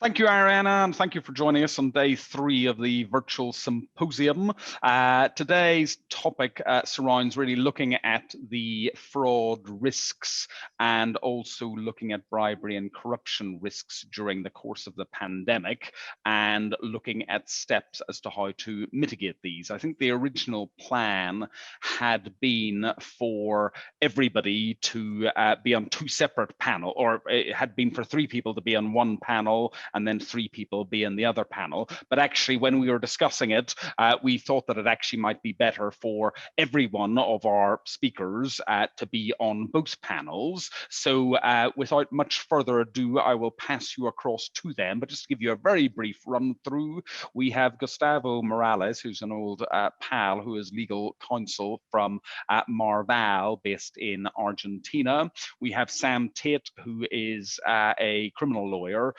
Thank you, Ariana, and thank you for joining us on day 3 of the virtual symposium. Today's topic surrounds really looking at the fraud risks and also looking at bribery and corruption risks during the course of the pandemic and looking at steps as to how to mitigate these. I think the original plan had been for everybody to be on 2 separate panels, or it had been for 3 people to be on one panel and then 3 people be in the other panel. But actually, when we were discussing it, we thought that it actually might be better for every one of our speakers to be on both panels. So without much further ado, I will pass you across to them. But just to give you a very brief run through, we have Gustavo Morales, who's an old pal who is legal counsel from Marval, based in Argentina. We have Sam Tate, who is a criminal lawyer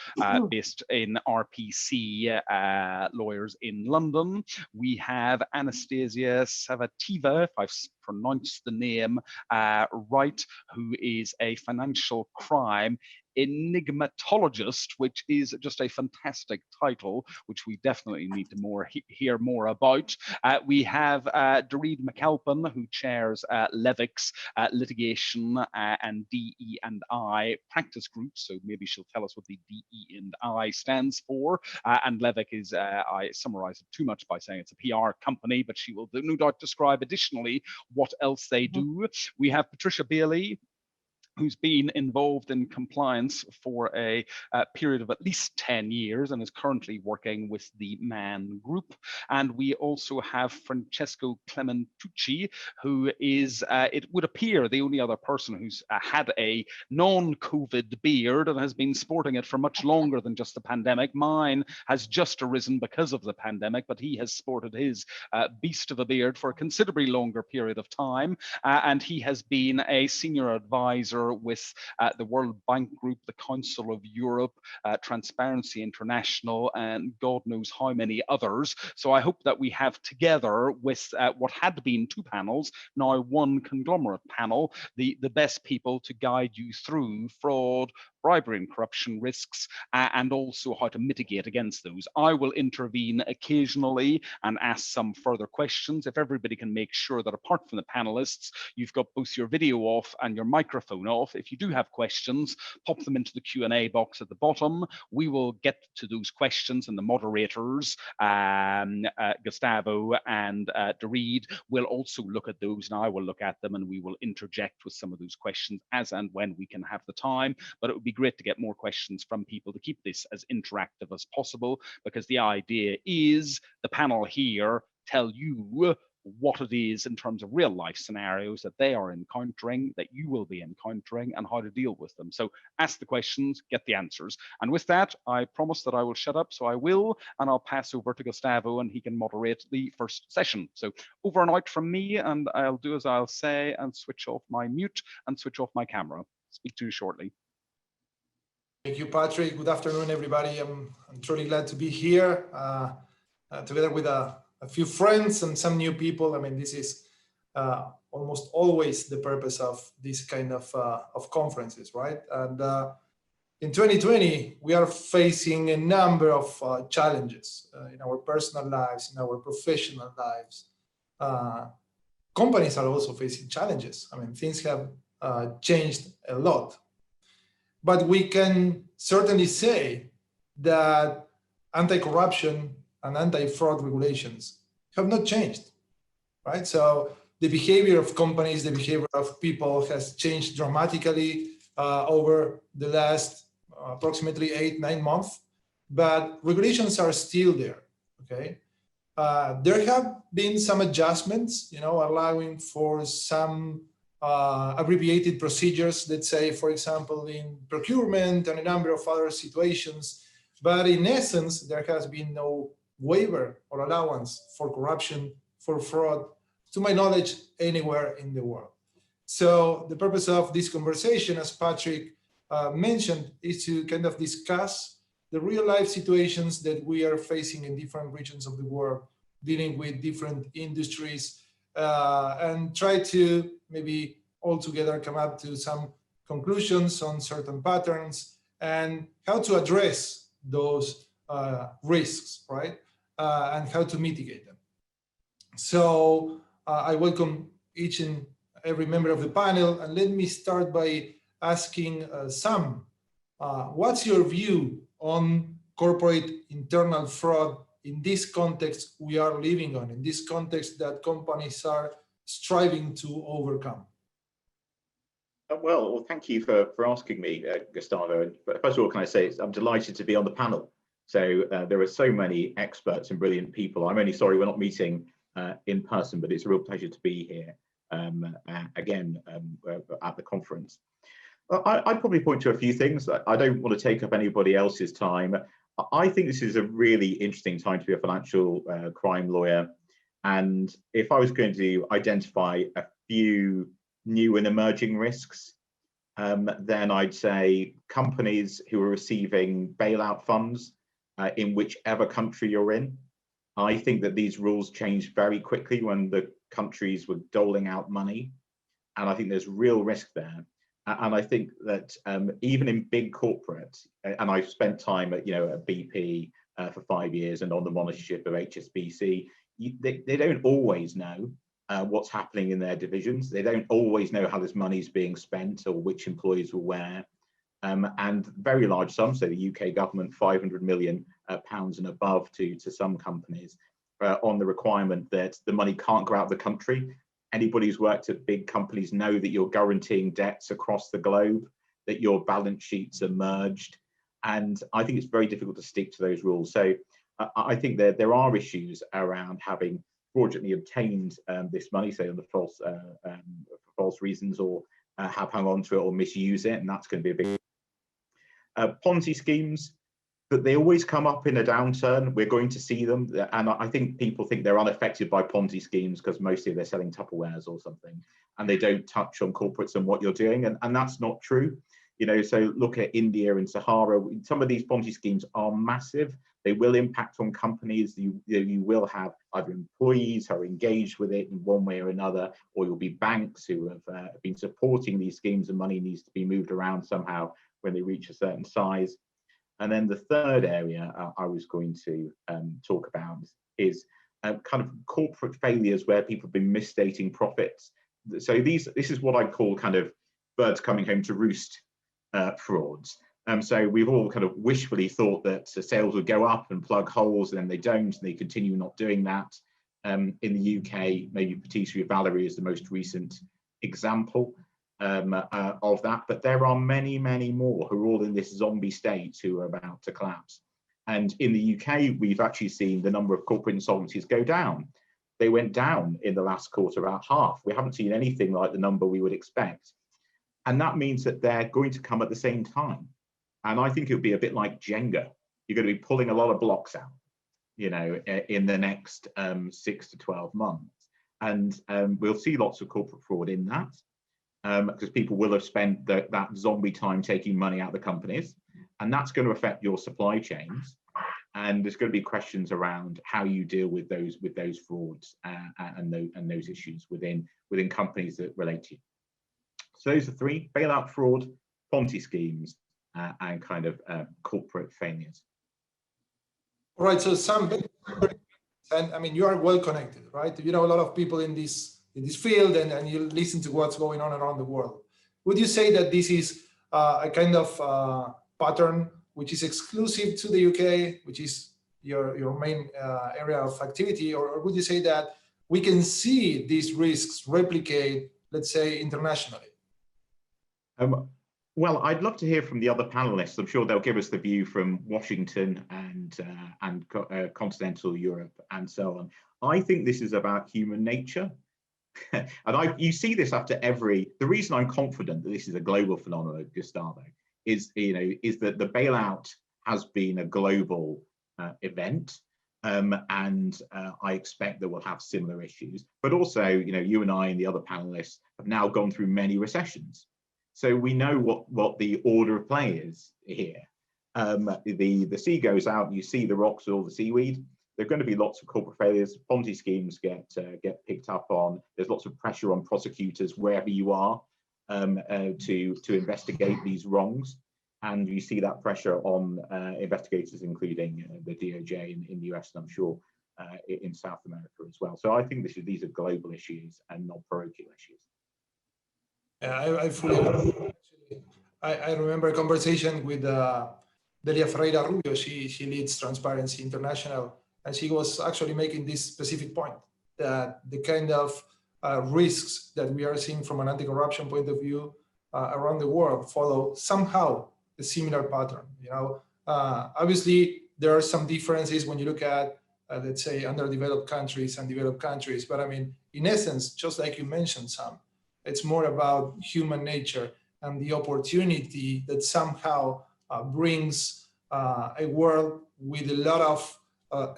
based in RPC lawyers in London. We have ANASTASIA SAVVATEEVA, if I've pronounced the name right, who is a financial crime enigmatologist, which is just a fantastic title, which we definitely need to hear more about. We have DEREDE McAlpin, who chairs Levick's litigation and DE&I practice group. So maybe she'll tell us what the DE&I stands for. And Levick is, I summarize it too much by saying it's a PR company, but she will no doubt describe additionally what else they do. We have Patricia Bailey, who's been involved in compliance for a period of at least 10 years and is currently working with the MAN Group. And we also have Francesco CLEMENTUCCI, who is, it would appear, the only other person who's had a non-COVID beard and has been sporting it for much longer than just the pandemic. Mine has just arisen because of the pandemic, but he has sported his beast of a beard for a considerably longer period of time. And he has been a senior advisor with the World Bank Group, the Council of Europe, Transparency International, and God knows how many others. So I hope that we have together with what had been 2 panels, now 1 conglomerate panel, the best people to guide you through fraud, bribery and corruption risks, and also how to mitigate against those. I will intervene occasionally and ask some further questions. If everybody can make sure that apart from the panelists, you've got both your video off and your microphone off. If you do have questions, pop them into the Q&A box at the bottom. We will get to those questions, and the moderators, Gustavo and DEREDE, will also look at those, and I will look at them, and we will interject with some of those questions as and when we can have the time. But it would be great to get more questions from people to keep this as interactive as possible, because the idea is the panel here tell you what it is in terms of real life scenarios that they are encountering, that you will be encountering, and how to deal with them. So ask the questions, get the answers. And with that, I promise that I will shut up, so I will, and I'll pass over to Gustavo and he can moderate the first session. So over and out from me, and I'll do as I'll say and switch off my mute and switch off my camera. Speak to you shortly. Thank you, Patrick. Good afternoon, everybody. I'm truly glad to be here together with a few friends and some new people. I mean, this is almost always the purpose of this kind of conferences, right? And in 2020, we are facing a number of challenges in our personal lives, in our professional lives. Companies are also facing challenges. I mean, things have changed a lot. But we can certainly say that anti-corruption and anti-fraud regulations have not changed, right? So the behavior of companies, the behavior of people has changed dramatically over the last approximately 8-9 months, but regulations are still there, okay? There have been some adjustments, you know, allowing for some abbreviated procedures, let's say, for example, in procurement and a number of other situations. But in essence, there has been no waiver or allowance for corruption, for fraud, to my knowledge, anywhere in the world. So the purpose of this conversation, as Patrick mentioned, is to kind of discuss the real life situations that we are facing in different regions of the world, dealing with different industries, and try to maybe all together come up to some conclusions on certain patterns and how to address those risks, right? And how to mitigate them. So I welcome each and every member of the panel, and let me start by asking Sam, what's your view on corporate internal fraud in this context we are living on, in this context that companies are striving to overcome? Well, thank you for asking me, Gustavo. And first of all, can I say I'm delighted to be on the panel. So there are so many experts and brilliant people. I'm only sorry we're not meeting in person, but it's a real pleasure to be here again at the conference. I'd probably point to a few things. I don't want to take up anybody else's time. I think this is a really interesting time to be a financial crime lawyer. And if I was going to identify a few new and emerging risks, then I'd say companies who are receiving bailout funds in whichever country you're in. I think that these rules changed very quickly when the countries were doling out money. And I think there's real risk there. And I think that even in big corporates, and I've spent time at, at BP for 5 years and on the monitorship of HSBC, they don't always know what's happening in their divisions. They don't always know how this money is being spent or which employees were where. And very large sums, so the UK government, £500 million and above to some companies on the requirement that the money can't go out of the country. Anybody who's worked at big companies know that you're guaranteeing debts across the globe, that your balance sheets are merged. And I think it's very difficult to stick to those rules. So I think that there are issues around having fraudulently obtained this money, say on the for false reasons, or have hung on to it or misuse it. And that's going to be a big Ponzi schemes, but they always come up in a downturn. We're going to see them, and I think people think they're unaffected by Ponzi schemes because mostly they're selling Tupperwares or something, and they don't touch on corporates and what you're doing, and that's not true. So look at India and Sahara. Some of these Ponzi schemes are massive. They will impact on companies. You will have either employees who are engaged with it in one way or another, or you'll be banks who have been supporting these schemes, and money needs to be moved around somehow when they reach a certain size. And then the third area I was going to talk about is kind of corporate failures where people have been misstating profits. So this is what I call kind of birds coming home to roost frauds. So we've all kind of wishfully thought that sales would go up and plug holes, and then they don't, and they continue not doing that. In the UK, maybe Patricia Valerie is the most recent example of that, but there are many, many more who are all in this zombie state who are about to collapse. And in the UK, we've actually seen the number of corporate insolvencies go down. They went down in the last quarter about half. We haven't seen anything like the number we would expect. And that means that they're going to come at the same time. And I think it'll be a bit like Jenga. You're going to be pulling a lot of blocks out, in the next 6 to 12 months. And we'll see lots of corporate fraud in that. Because people will have spent that zombie time taking money out of the companies, and that's going to affect your supply chains. And there's going to be questions around how you deal with those frauds and those issues within companies that relate to you. So those are three: bailout fraud, Ponzi schemes, and kind of corporate failures. All right. So Sam, and I mean, you are well connected, right? You know a lot of people in this field, and you listen to what's going on around the world. Would you say that this is a kind of pattern which is exclusive to the UK, which is your main area of activity, or would you say that we can see these risks replicate, let's say, internationally? Well, I'd love to hear from the other panelists. I'm sure they'll give us the view from Washington and continental Europe and so on. I think this is about human nature. And you see this after the reason I'm confident that this is a global phenomenon, Gustavo, is that the bailout has been a global event, and I expect that we'll have similar issues. But also, you and I and the other panelists have now gone through many recessions, so we know what the order of play is here. The sea goes out, and you see the rocks with all the seaweed. There are going to be lots of corporate failures. Ponzi schemes get picked up on. There's lots of pressure on prosecutors wherever you are to investigate these wrongs. And you see that pressure on investigators, including the DOJ in the US, and I'm sure in South America as well. So I think these are global issues and not parochial issues. Yeah, I fully agree. I remember a conversation with Delia Ferreira Rubio. She leads Transparency International, and she was actually making this specific point that the kind of risks that we are seeing from an anti-corruption point of view around the world follow somehow a similar pattern. You know, obviously there are some differences when you look at let's say underdeveloped countries and developed countries, but I mean, in essence, just like you mentioned, Sam, it's more about human nature and the opportunity that somehow brings a world with a lot of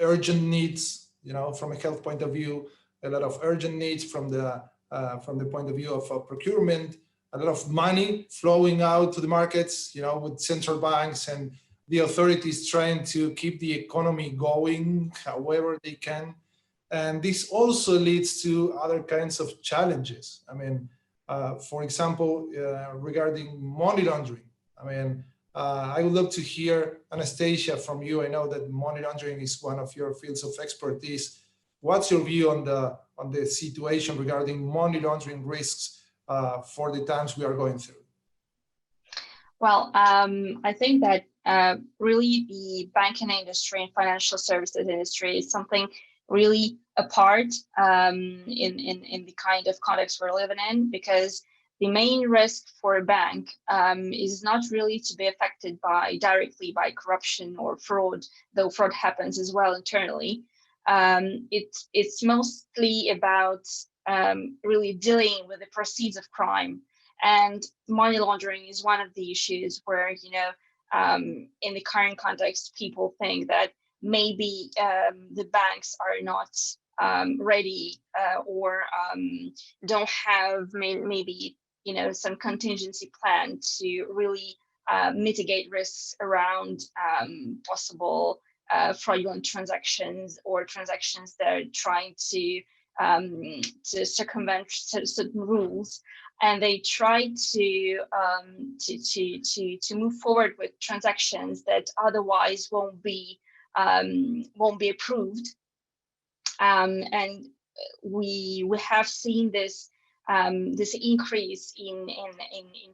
urgent needs, you know, from a health point of view, a lot of urgent needs from the point of view of procurement, a lot of money flowing out to the markets, you know, with central banks and the authorities trying to keep the economy going however they can. And this also leads to other kinds of challenges. I mean, for example, regarding money laundering, I mean, I would love to hear, Anastasia, from you. I know that money laundering is one of your fields of expertise. What's your view on the situation regarding money laundering risks for the times we are going through? Well, I think that really the banking industry and financial services industry is something really apart in the kind of context we're living in, because the main risk for a bank is not really to be affected directly by corruption or fraud, though fraud happens as well internally. It's mostly about really dealing with the proceeds of crime. And money laundering is one of the issues where, you know, in the current context, people think that maybe the banks are not ready or don't have maybe, you know, some contingency plan to really mitigate risks around possible fraudulent transactions or transactions that are trying to circumvent certain rules. And they try to move forward with transactions that otherwise won't be approved. And we have seen this this increase in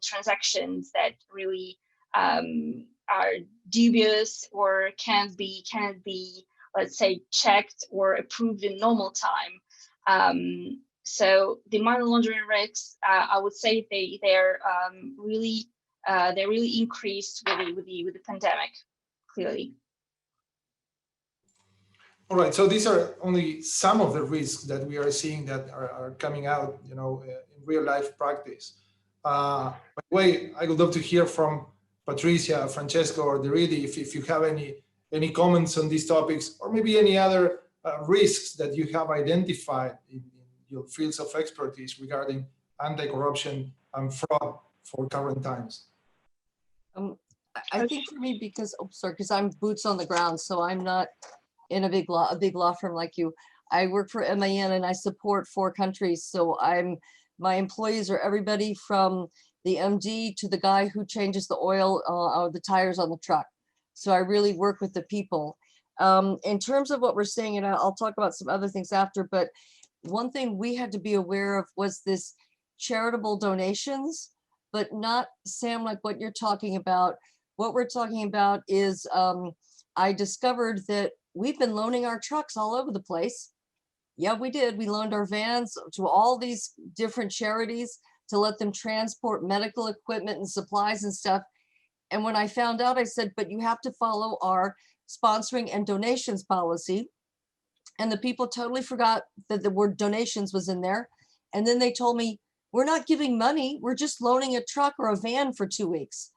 transactions that really are dubious or can't be, let's say, checked or approved in normal time. So the money laundering risks, I would say they're really increased with the pandemic, clearly. All right, so these are only some of the risks that we are seeing that are coming out, you know, in real life practice. By the way, I would love to hear from Patricia, Francesco, or DEREDE if you have any comments on these topics, or maybe any other risks that you have identified in your fields of expertise regarding anti-corruption and fraud for current times. I think for me, because I'm boots on the ground, so I'm not in a big law firm like you. I work for MAN and I support 4 countries. So my employees are everybody from the MD to the guy who changes the oil or the tires on the truck. So I really work with the people. In terms of what we're saying, and I'll talk about some other things after, but one thing we had to be aware of was this charitable donations, but not, Sam, like what you're talking about. What we're talking about is I discovered that we've been loaning our trucks all over the place. Yeah, we did. We loaned our vans to all these different charities to let them transport medical equipment and supplies and stuff. And when I found out, I said, but you have to follow our sponsoring and donations policy. And the people totally forgot that the word donations was in there. And then they told me, we're not giving money. We're just loaning a truck or a van for 2 weeks.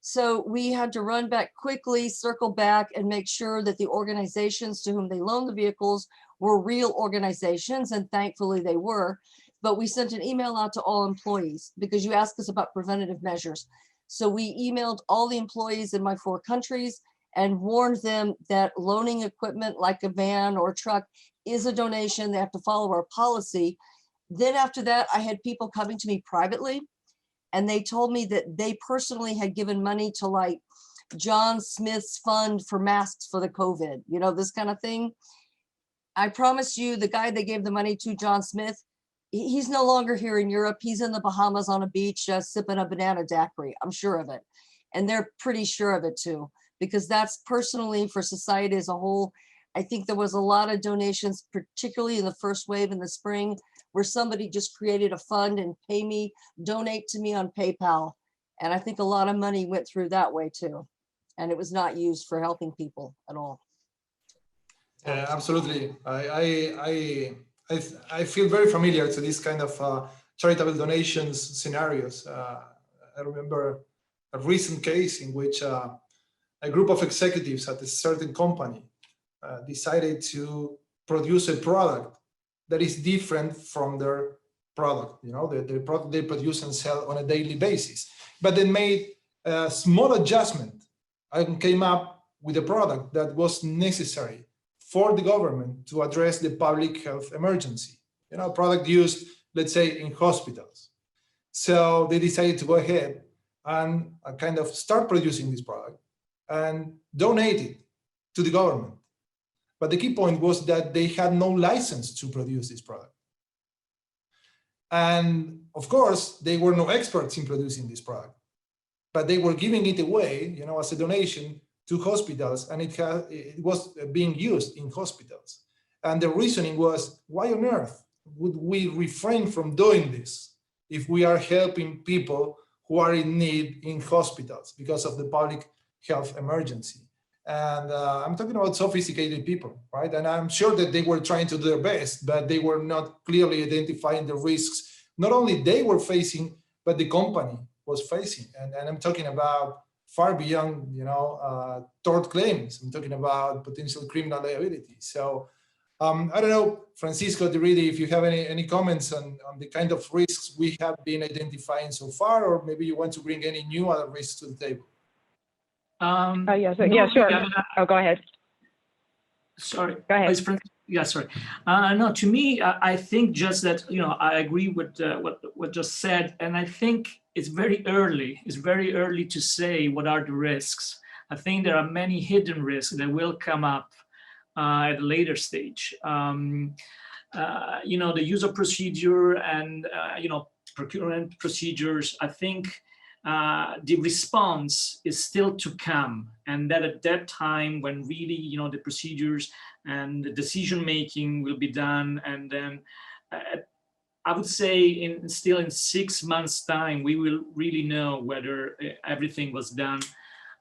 So we had to run back quickly, circle back, and make sure that the organizations to whom they loaned the vehicles were real organizations, and thankfully they were. But we sent an email out to all employees because you asked us about preventative measures. So we emailed all the employees in my 4 countries and warned them that loaning equipment like a van or truck is a donation. They have to follow our policy. Then after that, I had people coming to me privately And they told me that they personally had given money to like John Smith's fund for masks for the COVID, you know, this kind of thing. I promise you, the guy they gave the money to, John Smith, he's no longer here in Europe. He's in the Bahamas on a beach just sipping a banana daiquiri. I'm sure of it. And they're pretty sure of it too, because that's personally for society as a whole. I think there was a lot of donations, particularly in the first wave in the spring, where somebody just created a fund and donate to me on PayPal. And I think a lot of money went through that way too. And it was not used for helping people at all. Absolutely. I feel very familiar to this kind of charitable donations scenarios. I remember a recent case in which a group of executives at a certain company decided to produce a product that is different from their product, you know, the product they produce and sell on a daily basis. But they made a small adjustment and came up with a product that was necessary for the government to address the public health emergency, you know, a product used, let's say, in hospitals. So they decided to go ahead and kind of start producing this product and donate it to the government. But the key point was that they had no license to produce this product. And of course, they were no experts in producing this product, but they were giving it away, you know, as a donation to hospitals, and it was being used in hospitals. And the reasoning was, why on earth would we refrain from doing this if we are helping people who are in need in hospitals because of the public health emergency? And I'm talking about sophisticated people, right? And I'm sure that they were trying to do their best, but they were not clearly identifying the risks not only they were facing, but the company was facing. And I'm talking about far beyond, you know, tort claims. I'm talking about potential criminal liability. So I don't know, Francisco, DEREDE, if you have any comments on the kind of risks we have been identifying so far, or maybe you want to bring any new other risks to the table. Yeah, sure. Oh, go ahead. Sorry. Go ahead. Yeah, sorry. No, to me, I think just that, you know, I agree with what just said, and I think it's very early. It's very early to say what are the risks. I think there are many hidden risks that will come up at a later stage. You know, the user procedure and, you know, procurement procedures, I think the response is still to come. And that at that time, when really, you know, the procedures and the decision-making will be done, and then I would say still in 6 months' time, we will really know whether everything was done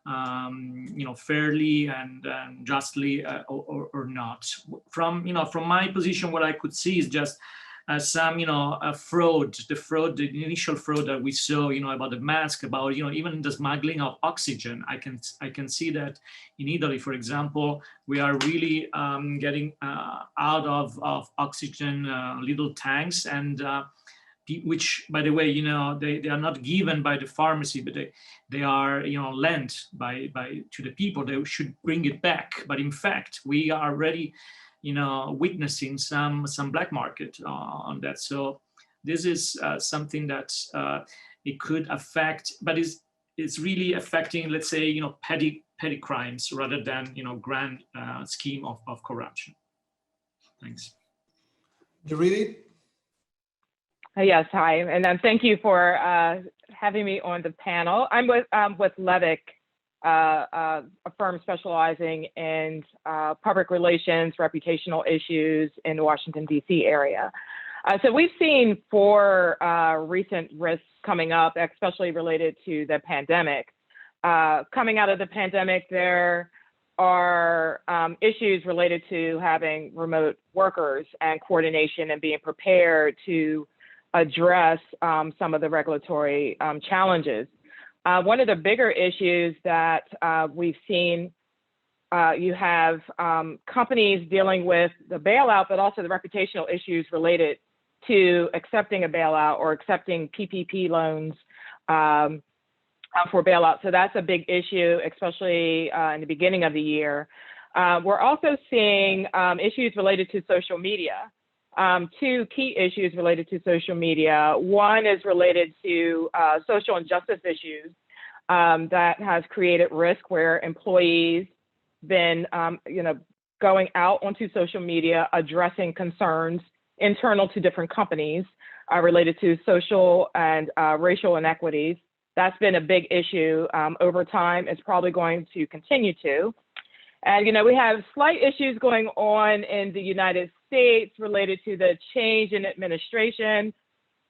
you know, fairly and justly or not. From, you know, from my position, what I could see is just some, you know, the initial fraud that we saw, you know, about the mask, about, you know, even the smuggling of oxygen. I can see that in Italy, for example, we are really getting out of oxygen little tanks, and which, by the way, you know, they are not given by the pharmacy, but they are, you know, lent to the people. They should bring it back. But in fact, we are already, you know, witnessing some black market on that. So this is something that it could affect, but it's really affecting, let's say, you know, petty crimes rather than, you know, grand scheme of corruption. Thanks. DEREDE? Yes, hi, and thank you for having me on the panel. I'm with Levick, a firm specializing in public relations, reputational issues in the Washington, D.C. area. So we've seen 4 recent risks coming up, especially related to the pandemic. Coming out of the pandemic, there are issues related to having remote workers and coordination and being prepared to address some of the regulatory challenges. One of the bigger issues that we've seen, you have companies dealing with the bailout, but also the reputational issues related to accepting a bailout or accepting PPP loans for bailout. So that's a big issue, especially in the beginning of the year. We're also seeing issues related to social media. two key issues related to social media. One is related to social injustice issues that has created risk where employees been, going out onto social media, addressing concerns internal to different companies related to social and racial inequities. That's been a big issue over time. It's probably going to continue to. And, we have slight issues going on in the United States related to the change in administration.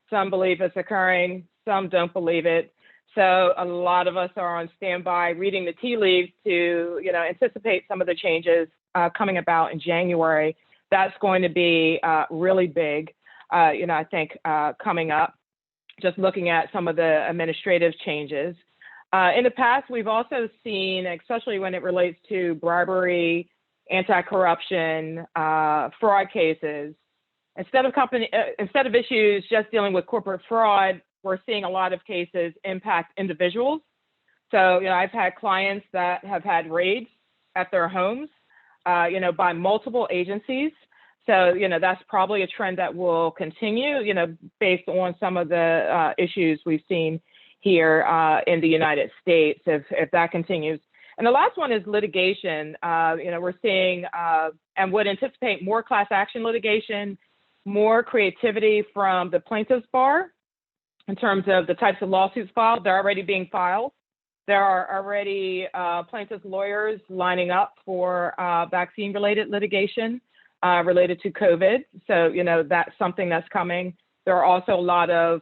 Some believe it's occurring, some don't believe it. So a lot of us are on standby reading the tea leaves to, anticipate some of the changes coming about in January. That's going to be really big, I think coming up, just looking at some of the administrative changes. In the past, we've also seen, especially when it relates to bribery, anti-corruption, fraud cases, instead of issues just dealing with corporate fraud, we're seeing a lot of cases impact individuals. So, I've had clients that have had raids at their homes, by multiple agencies. So, that's probably a trend that will continue, based on some of the issues we've seen here in the United States, if that continues. And the last one is litigation. We're seeing and would anticipate more class action litigation, more creativity from the plaintiff's bar in terms of the types of lawsuits filed. They're already being filed. There are already plaintiff's lawyers lining up for vaccine-related litigation related to COVID. So, that's something that's coming. There are also a lot of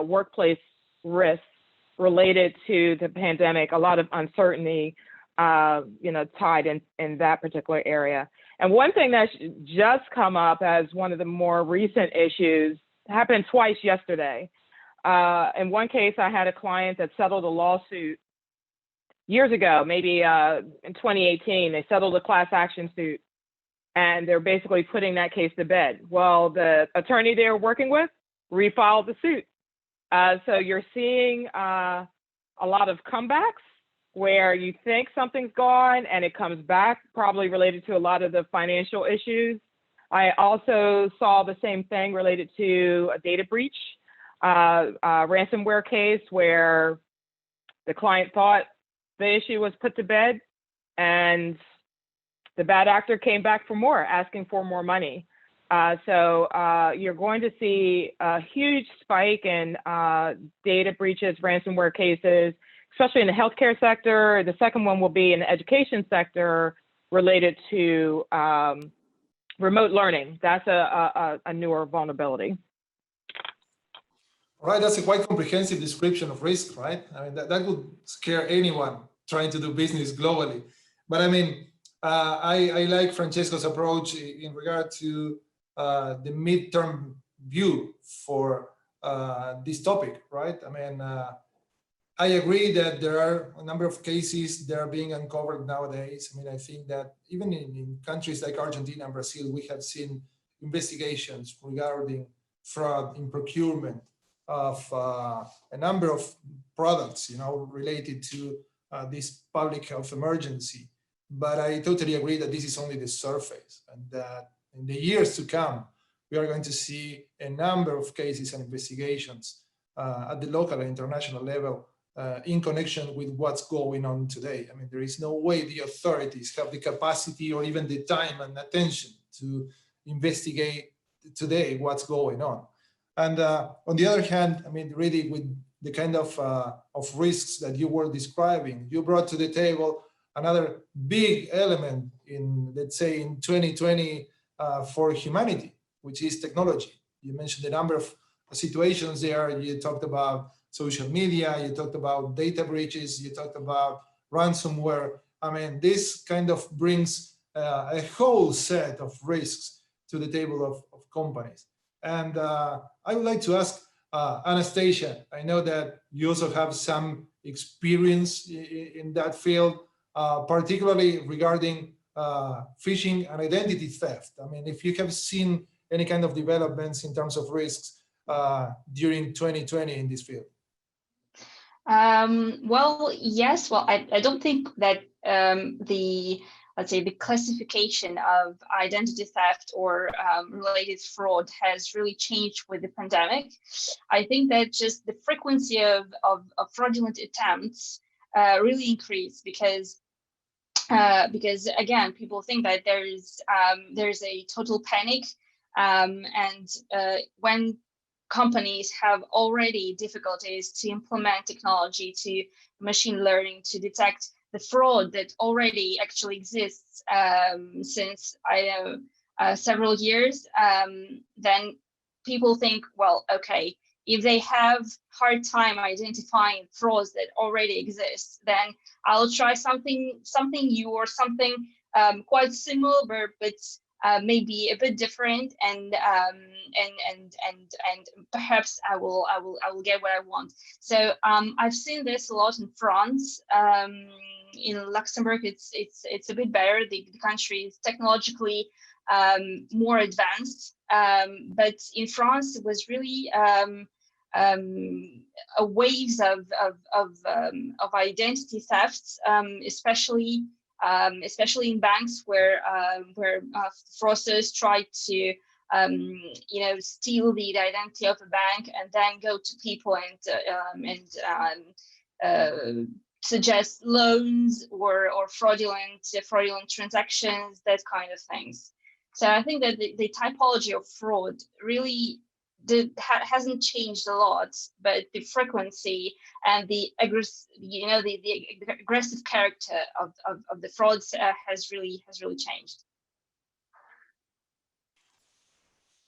workplace risks related to the pandemic, a lot of uncertainty, tied in that particular area. And one thing that's just come up as one of the more recent issues happened twice yesterday. In one case, I had a client that settled a lawsuit years ago, maybe in 2018. They settled a class action suit, and they're basically putting that case to bed. Well, the attorney they were working with refiled the suit. So you're seeing a lot of comebacks where you think something's gone and it comes back, probably related to a lot of the financial issues. I also saw the same thing related to a data breach, ransomware case where the client thought the issue was put to bed and the bad actor came back for more, asking for more money. So you're going to see a huge spike in data breaches, ransomware cases, especially in the healthcare sector. The second one will be in the education sector related to remote learning. That's a newer vulnerability. All right, that's a quite comprehensive description of risk, right? I mean, that would scare anyone trying to do business globally. But I mean, I like Francesco's approach in regard to the midterm view for this topic, right? I mean, I agree that there are a number of cases that are being uncovered nowadays. I mean, I think that even in countries like Argentina and Brazil, we have seen investigations regarding fraud in procurement of a number of products, related to this public health emergency. But I totally agree that this is only the surface, and that in the years to come, we are going to see a number of cases and investigations at the local and international level in connection with what's going on today. I mean, there is no way the authorities have the capacity or even the time and attention to investigate today what's going on. And on the other hand, I mean, really with the kind of risks that you were describing, you brought to the table another big element in, let's say, in 2020 for humanity, which is technology. You mentioned the number of situations there. You talked about social media, you talked about data breaches, you talked about ransomware. I mean, this kind of brings a whole set of risks to the table of companies. And I would like to ask Anastasia, I know that you also have some experience in that field, particularly regarding phishing and identity theft. I mean, if you have seen any kind of developments in terms of risks during 2020 in this field. Well, yes. Well, I don't think that the let's say, the classification of identity theft or related fraud has really changed with the pandemic. I think that just the frequency of fraudulent attempts really increased because again, people think that there's a total panic, and when companies have already difficulties to implement technology, to machine learning, to detect the fraud that already actually exists since several years, then people think, well, okay, if they have hard time identifying frauds that already exist, then I'll try something new or something quite similar, but maybe a bit different, and perhaps I will get what I want. So I've seen this a lot in France. In Luxembourg, it's a bit better. The country is technologically more advanced, but in France it was really waves of identity thefts, especially in banks where fraudsters try to steal the identity of a bank and then go to people and suggest loans or fraudulent transactions, that kind of things. So I think that the typology of fraud really hasn't changed a lot, but the frequency and the aggressive character of the frauds has really changed.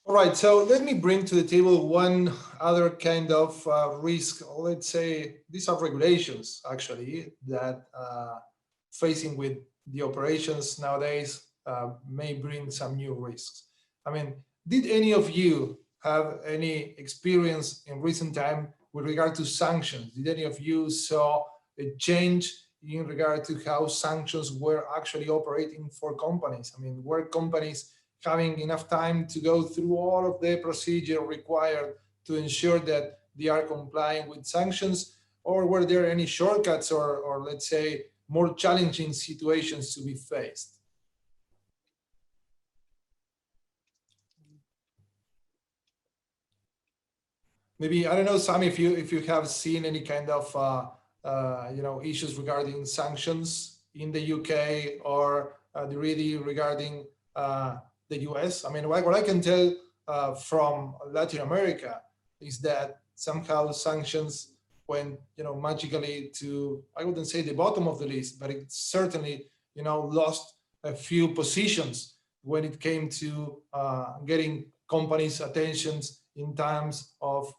All right, so let me bring to the table one other kind of risk. Let's say these are regulations actually that facing with the operations nowadays may bring some new risks. I mean, did any of you have any experience in recent time with regard to sanctions? Did any of you saw a change in regard to how sanctions were actually operating for companies? I mean, were companies having enough time to go through all of the procedure required to ensure that they are complying with sanctions? Or were there any shortcuts or let's say, more challenging situations to be faced? Maybe, I don't know, Sam, if you have seen any kind of issues regarding sanctions in the UK or DEREDE regarding the US. I mean, what I can tell from Latin America is that somehow sanctions went, magically to, I wouldn't say the bottom of the list, but it certainly, lost a few positions when it came to getting companies' attentions in times of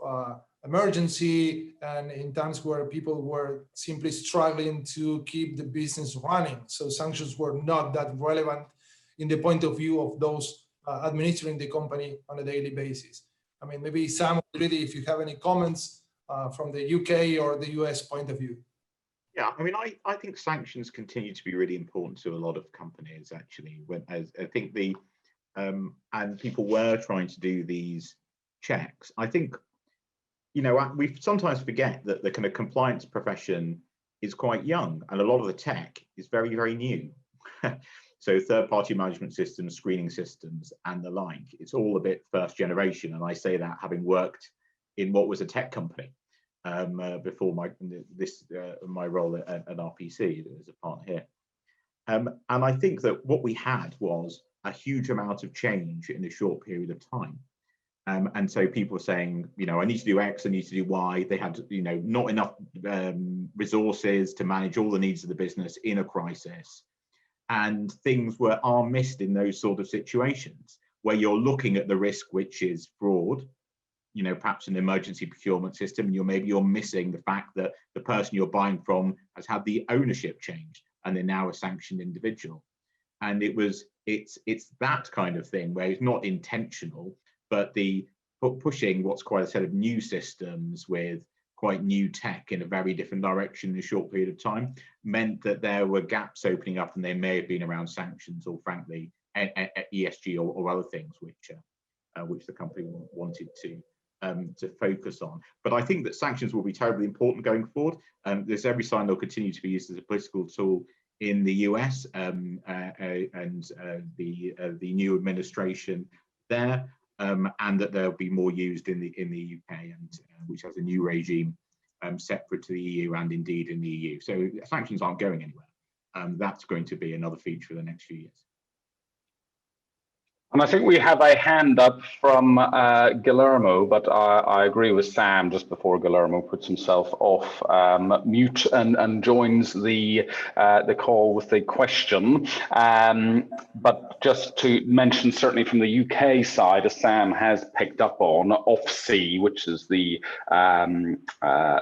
emergency and in times where people were simply struggling to keep the business running. So sanctions were not that relevant in the point of view of those administering the company on a daily basis. I mean, maybe Sam, really, if you have any comments from the UK or the US point of view. Yeah, I mean, I think sanctions continue to be really important to a lot of companies, actually. As I think and people were trying to do these checks. I think, we sometimes forget that the kind of compliance profession is quite young, and a lot of the tech is very, very new. So third-party management systems, screening systems, and the like, it's all a bit first generation. And I say that having worked in what was a tech company before my role at RPC as a partner here. And I think that what we had was a huge amount of change in a short period of time. And so people were saying, I need to do X, I need to do Y. They had, not enough resources to manage all the needs of the business in a crisis. And things are missed in those sort of situations where you're looking at the risk, which is fraud, perhaps an emergency procurement system, and you're missing the fact that the person you're buying from has had the ownership changed and they're now a sanctioned individual. And it's that kind of thing where it's not intentional, but the pushing what's quite a set of new systems with quite new tech in a very different direction in a short period of time meant that there were gaps opening up, and they may have been around sanctions or, frankly, ESG or other things which the company wanted to focus on. But I think that sanctions will be terribly important going forward. There's every sign they'll continue to be used as a political tool in the US and the new administration there, and that they'll be more used in the UK, and which has a new regime separate to the EU and indeed in the EU. So sanctions aren't going anywhere. That's going to be another feature for the next few years. And I think we have a hand up from Guillermo, but I agree with Sam just before Guillermo puts himself off mute and joins the call with the question. But just to mention, certainly from the UK side, as Sam has picked up on, OFSI, which is the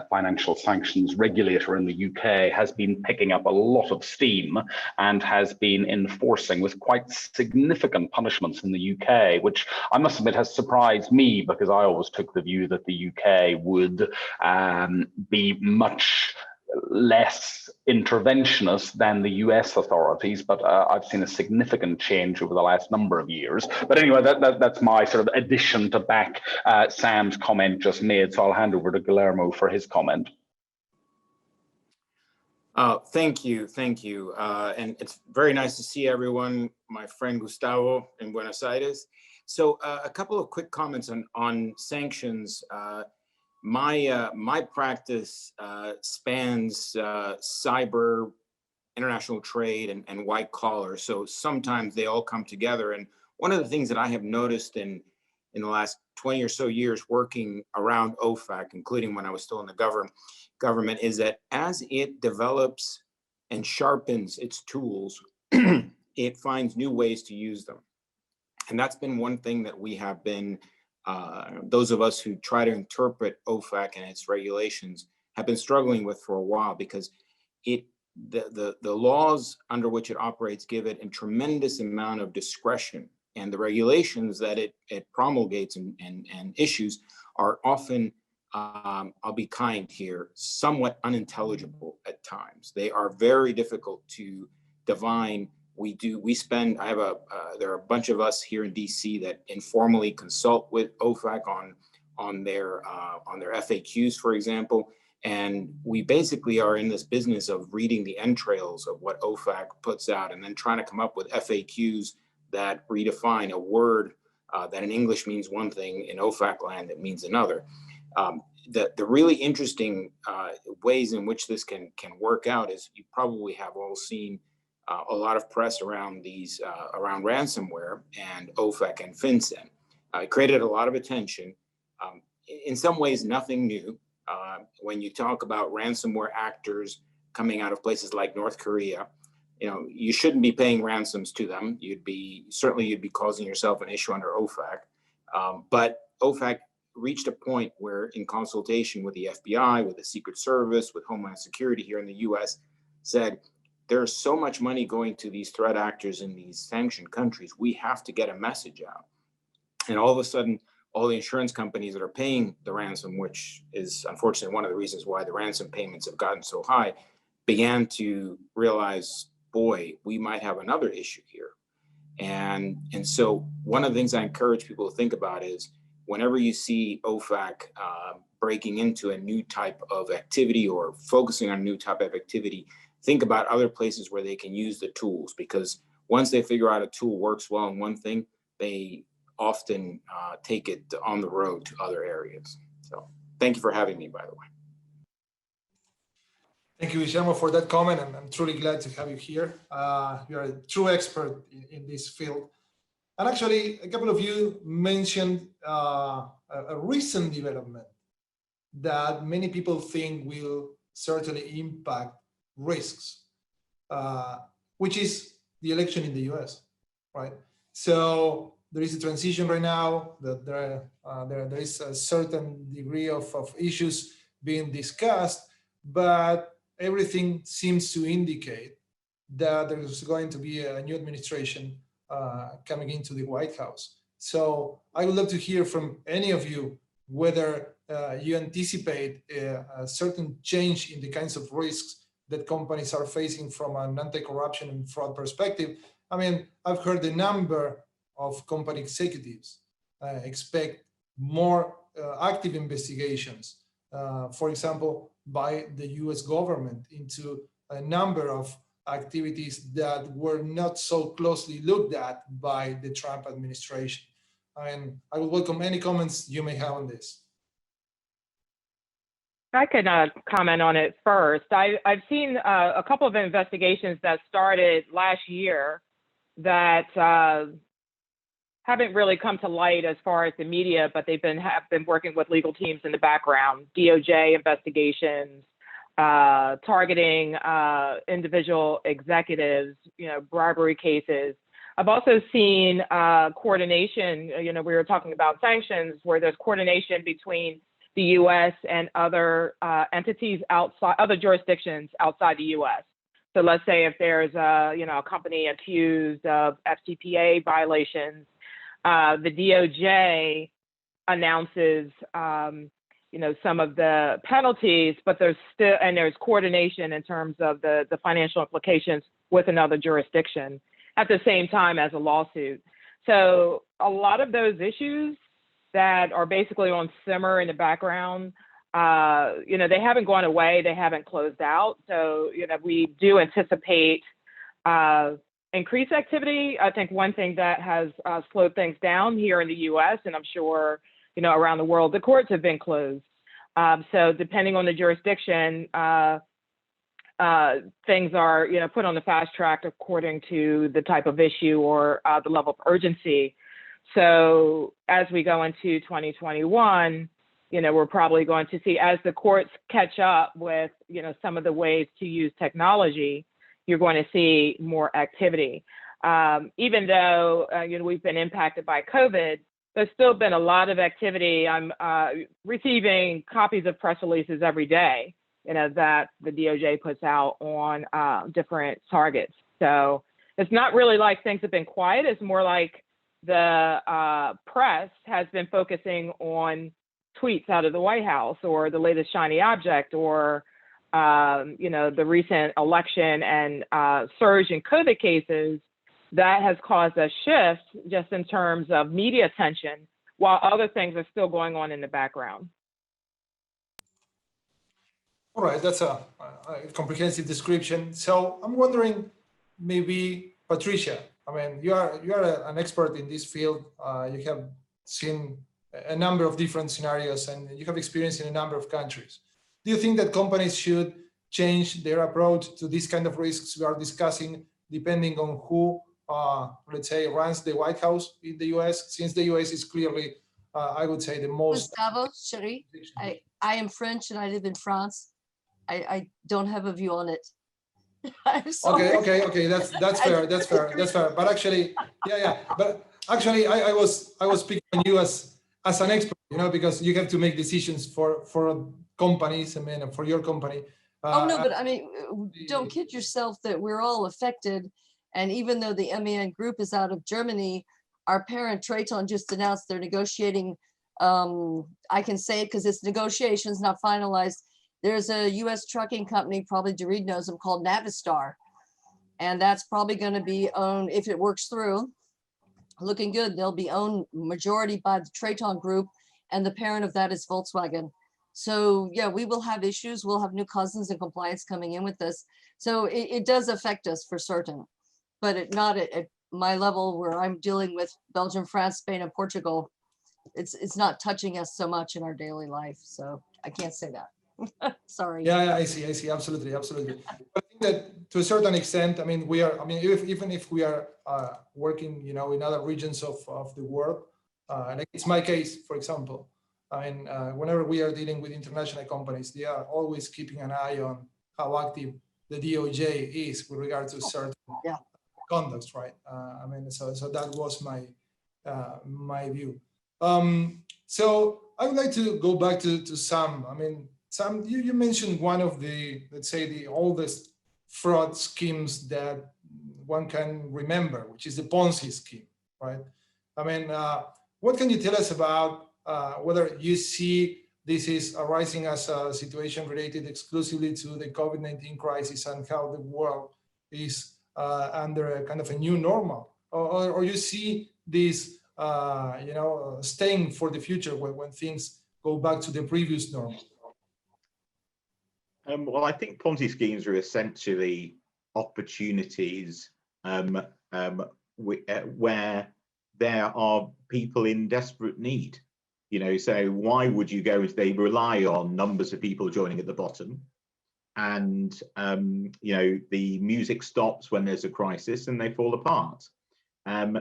financial sanctions regulator in the UK, has been picking up a lot of steam and has been enforcing with quite significant punishments in the UK, which I must admit has surprised me, because I always took the view that the UK would be much less interventionist than the US authorities, but I've seen a significant change over the last number of years. But anyway, that's my sort of addition to back Sam's comment just made, so I'll hand over to Guillermo for his comment. Thank you. And it's very nice to see everyone, my friend Gustavo in Buenos Aires. So a couple of quick comments on sanctions. My practice spans cyber, international trade, and white collar. So sometimes they all come together. And one of the things that I have noticed in the last 20 or so years working around OFAC, including when I was still in the government, is that as it develops and sharpens its tools, it finds new ways to use them. And that's been one thing that we have been, those of us who try to interpret OFAC and its regulations have been struggling with for a while, because the laws under which it operates give it a tremendous amount of discretion, and the regulations that it promulgates and issues are often, I'll be kind here, somewhat unintelligible at times. They are very difficult to divine. There are a bunch of us here in DC that informally consult with OFAC on their FAQs, for example. And we basically are in this business of reading the entrails of what OFAC puts out and then trying to come up with FAQs that redefine a word that in English means one thing, in OFAC land it means another. The really interesting ways in which this can work out is, you probably have all seen a lot of press around around ransomware and OFAC and FinCEN. It created a lot of attention. In some ways, nothing new. When you talk about ransomware actors coming out of places like North Korea, you shouldn't be paying ransoms to them. You'd be causing yourself an issue under OFAC. But OFAC reached a point where, in consultation with the FBI, with the Secret Service, with Homeland Security here in the US, said, there's so much money going to these threat actors in these sanctioned countries, we have to get a message out. And all of a sudden, all the insurance companies that are paying the ransom, which is unfortunately one of the reasons why the ransom payments have gotten so high, began to realize, boy, we might have another issue here. And so one of the things I encourage people to think about is, whenever you see OFAC breaking into a new type of activity or focusing on a new type of activity, think about other places where they can use the tools, because once they figure out a tool works well in one thing, they often take it on the road to other areas. So thank you for having me, by the way. Thank you, Guillermo, for that comment, and I'm truly glad to have you here. You're a true expert in this field. And actually, a couple of you mentioned a recent development that many people think will certainly impact risks, which is the election in the US, right? So there is a transition right now, that there is a certain degree of issues being discussed, but everything seems to indicate that there is going to be a new administration coming into the White House. So I would love to hear from any of you whether you anticipate a certain change in the kinds of risks that companies are facing from an anti-corruption and fraud perspective. I mean, I've heard a number of company executives expect more active investigations, for example, by the US government into a number of activities that were not so closely looked at by the Trump administration. I mean, I would welcome any comments you may have on this. I could comment on it first. I've seen a couple of investigations that started last year that haven't really come to light as far as the media, but they've have been working with legal teams in the background. DOJ investigations, targeting individual executives, bribery cases. I've also seen coordination. We were talking about sanctions, where there's coordination between the U.S. and other entities outside, other jurisdictions outside the U.S. So let's say if there's a company accused of FTPA violations, the DOJ announces some of the penalties, but there's coordination in terms of the financial implications with another jurisdiction at the same time as a lawsuit. So a lot of those issues that are basically on simmer in the background, they haven't gone away, they haven't closed out. So, we do anticipate increased activity. I think one thing that has slowed things down here in the US, and I'm sure, around the world, the courts have been closed. So depending on the jurisdiction, things are, put on the fast track according to the type of issue or the level of urgency. So as we go into 2021, we're probably going to see, as the courts catch up with, some of the ways to use technology, you're going to see more activity. Even though, we've been impacted by COVID, there's still been a lot of activity. I'm receiving copies of press releases every day, that the DOJ puts out on different targets. So it's not really like things have been quiet. It's more like the press has been focusing on tweets out of the White House or the latest shiny object or, the recent election and surge in COVID cases. That has caused a shift just in terms of media attention, while other things are still going on in the background. All right, that's a comprehensive description. So I'm wondering, maybe Patricia, I mean, you are an expert in this field. You have seen a number of different scenarios and you have experience in a number of countries. Do you think that companies should change their approach to these kind of risks we are discussing, depending on who, let's say, runs the White House in the US, since the US is clearly, I would say, the most... Gustavo, Cherie, I am French and I live in France. I don't have a view on it. I'm sorry. Okay. That's fair. But actually, But actually, I was speaking on you as an expert, because you have to make decisions for companies. I mean, for your company. Oh no, but I mean, don't kid yourself that we're all affected. And even though the MAN group is out of Germany, our parent Traton just announced they're negotiating. I can say it because it's negotiations, not finalized. There's a US trucking company, probably DEREDE knows them, called Navistar. And that's probably going to be owned, if it works through, looking good, they'll be owned majority by the Traton group. And the parent of that is Volkswagen. So yeah, we will have issues. We'll have new cousins in compliance coming in with this. So it does affect us for certain, but not at my level where I'm dealing with Belgium, France, Spain, and Portugal. It's not touching us so much in our daily life. So I can't say that. Sorry. Yeah, I see. Absolutely. I think that to a certain extent, I mean, even if we are working, in other regions of the world, and it's my case, for example, I mean, whenever we are dealing with international companies, they are always keeping an eye on how active the DOJ is with regard to certain conducts, right? I mean, so that was my view. So I would like to go back to Sam. I mean, Sam, you mentioned one of the, let's say, the oldest fraud schemes that one can remember, which is the Ponzi scheme, right? I mean, what can you tell us about whether you see this is arising as a situation related exclusively to the COVID-19 crisis and how the world is under a kind of a new normal, or you see this, staying for the future when things go back to the previous normal? Well, I think Ponzi schemes are essentially opportunities where there are people in desperate need. You know, so why would you go if they rely on numbers of people joining at the bottom, and you know, the music stops when there's a crisis and they fall apart.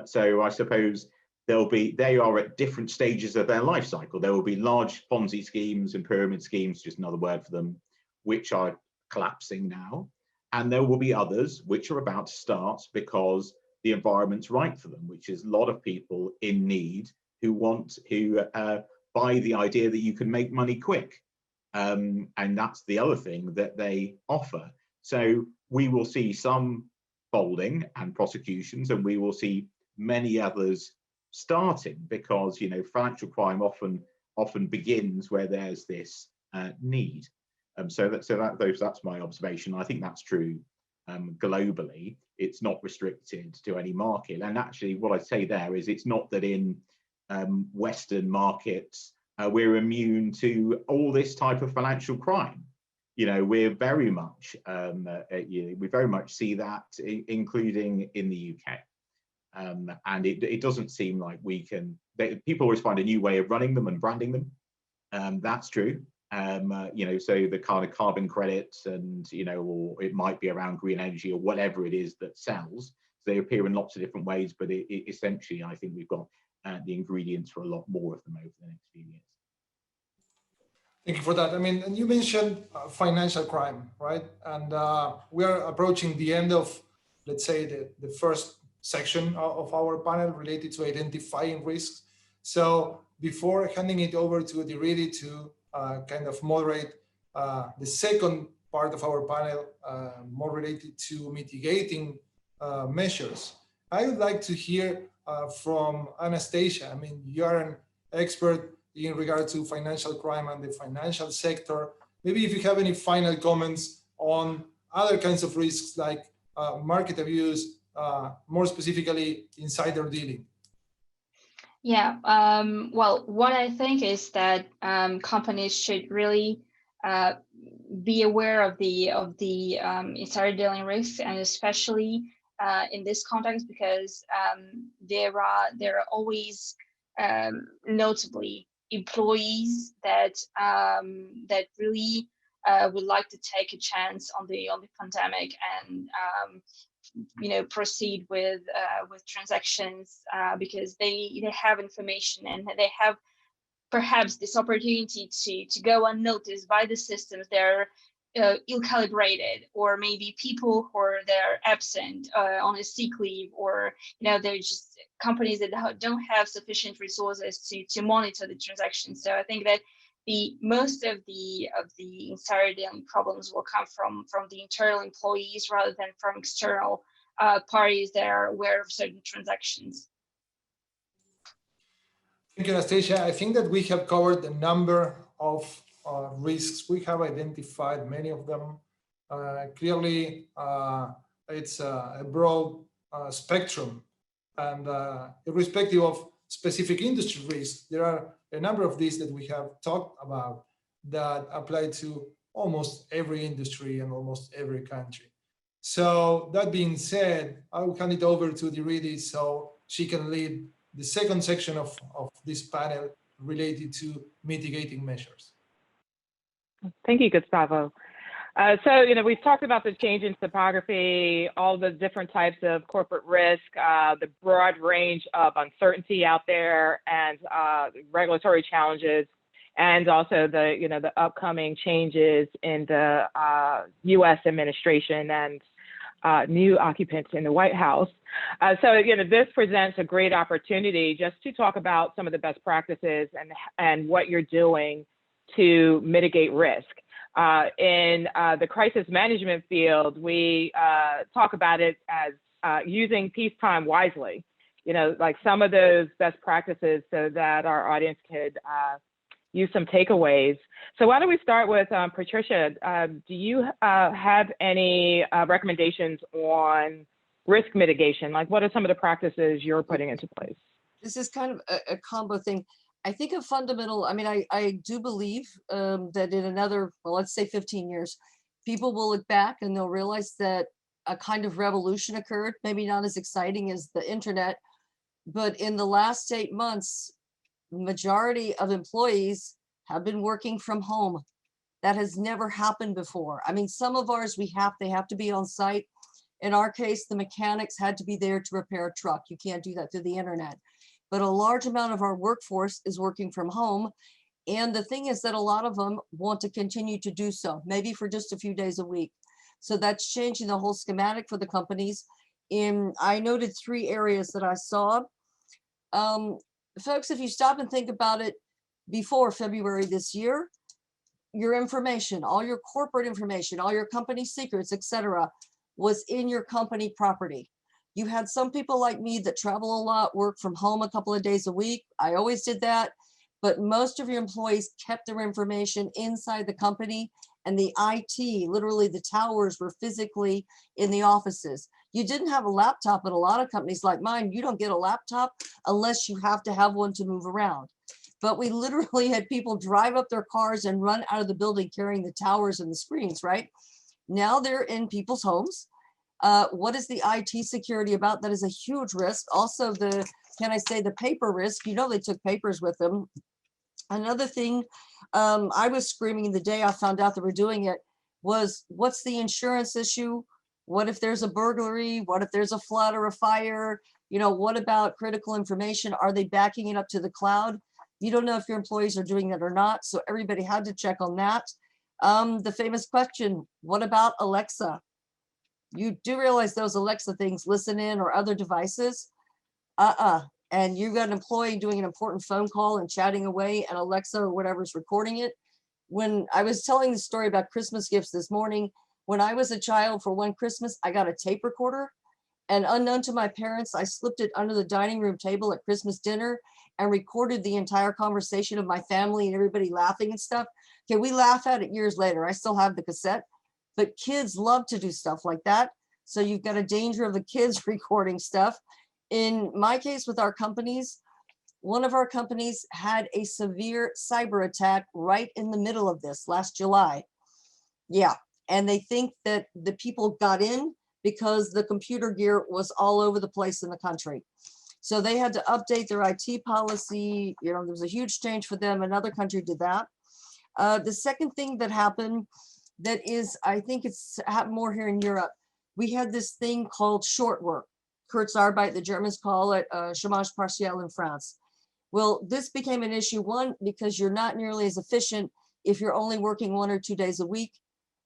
So I suppose they are at different stages of their life cycle. There will be large Ponzi schemes and pyramid schemes, just another word for them, which are collapsing now. And there will be others which are about to start because the environment's right for them, which is a lot of people in need who buy the idea that you can make money quick. And that's the other thing that they offer. So we will see some folding and prosecutions, and we will see many others starting, because, you know, financial crime often begins where there's this need. So that's my observation. I think that's true globally. It's not restricted to any market. And actually, what I'd say there is it's not that in Western markets we're immune to all this type of financial crime. You know, we're very much we very much see that, including in the UK. And it doesn't seem like people always find a new way of running them and branding them. That's true. You know, so the kind of carbon credits, and, you know, or it might be around green energy or whatever it is that sells. They appear in lots of different ways, but essentially, I think we've got the ingredients for a lot more of them over the next few years. Thank you for that. I mean, and you mentioned financial crime, right? And we are approaching the end of, let's say, the first section of our panel related to identifying risks. So before handing it over to DEREDE to kind of moderate the second part of our panel, more related to mitigating measures, I would like to hear from Anastasia. I mean, you are an expert in regard to financial crime and the financial sector. Maybe if you have any final comments on other kinds of risks like market abuse, more specifically insider dealing. Yeah, well, what I think is that companies should really be aware of the insider dealing risks, and especially in this context, because there are always notably employees that really would like to take a chance on the pandemic and you know, proceed with transactions because they have information and they have perhaps this opportunity to go unnoticed by the systems. They're ill-calibrated, or maybe people who are absent on a sick leave, or, you know, they're just companies that don't have sufficient resources to monitor the transactions. So I think that most of the insider dealing problems will come from the internal employees rather than from external parties that are aware of certain transactions. Thank you, Anastasia. I think that we have covered a number of risks. We have identified many of them. Clearly, it's a broad spectrum, and irrespective of specific industry risks, there are a number of these that we have talked about that apply to almost every industry and almost every country. So that being said, I will hand it over to DEREDE so she can lead the second section of this panel related to mitigating measures. Thank you, Gustavo. So, you know, we've talked about the change in topography, all the different types of corporate risk, the broad range of uncertainty out there, and regulatory challenges, and also the upcoming changes in the U.S. administration and new occupants in the White House. So, you know, this presents a great opportunity just to talk about some of the best practices and what you're doing to mitigate risk. In the crisis management field, we talk about it as using peacetime wisely, you know, like some of those best practices so that our audience could use some takeaways. So why don't we start with Patricia? Do you have any recommendations on risk mitigation? Like, what are some of the practices you're putting into place? This is kind of a combo thing. I think a fundamental, I mean, I do believe that in another, well, let's say 15 years, people will look back and they'll realize that a kind of revolution occurred, maybe not as exciting as the internet, but in the last 8 months, majority of employees have been working from home. That has never happened before. I mean, some of ours, they have to be on site. In our case, the mechanics had to be there to repair a truck. You can't do that through the internet. But a large amount of our workforce is working from home. And the thing is that a lot of them want to continue to do so, maybe for just a few days a week. So that's changing the whole schematic for the companies. I noted 3 areas that I saw. Folks, if you stop and think about it, before February this year, your information, all your corporate information, all your company secrets, etc., was in your company property. You had some people like me that travel a lot, work from home a couple of days a week. I always did that, but most of your employees kept their information inside the company, and the IT, literally the towers, were physically in the offices. You didn't have a laptop at a lot of companies like mine. You don't get a laptop unless you have to have one to move around. But we literally had people drive up their cars and run out of the building carrying the towers and the screens, right? Now they're in people's homes. What is the IT security about? That is a huge risk. Also the paper risk, they took papers with them. Another thing, I was screaming the day I found out that we're doing it was, what's the insurance issue? What if there's a burglary? What if there's a flood or a fire? What about critical information? Are they backing it up to the cloud? You don't know if your employees are doing that or not. So everybody had to check on that. The famous question, what about Alexa? You do realize those Alexa things listen in, or other devices? And you've got an employee doing an important phone call and chatting away, and Alexa or whatever's recording it. When I was telling the story about Christmas gifts this morning, when I was a child, for one Christmas, I got a tape recorder. And unknown to my parents, I slipped it under the dining room table at Christmas dinner and recorded the entire conversation of my family and everybody laughing and stuff. Okay, we laugh at it years later. I still have the cassette, but kids love to do stuff like that. So you've got a danger of the kids recording stuff. In my case with our companies, one of our companies had a severe cyber attack right in the middle of this last July. Yeah, and they think that the people got in because the computer gear was all over the place in the country. So they had to update their IT policy. There was a huge change for them. Another country did that. The second thing that happened that is, I think it's happened more here in Europe, we had this thing called short work. Kurzarbeit, the Germans call it chômage partiel in France. Well, this became an issue, one, because you're not nearly as efficient if you're only working 1 or 2 days a week,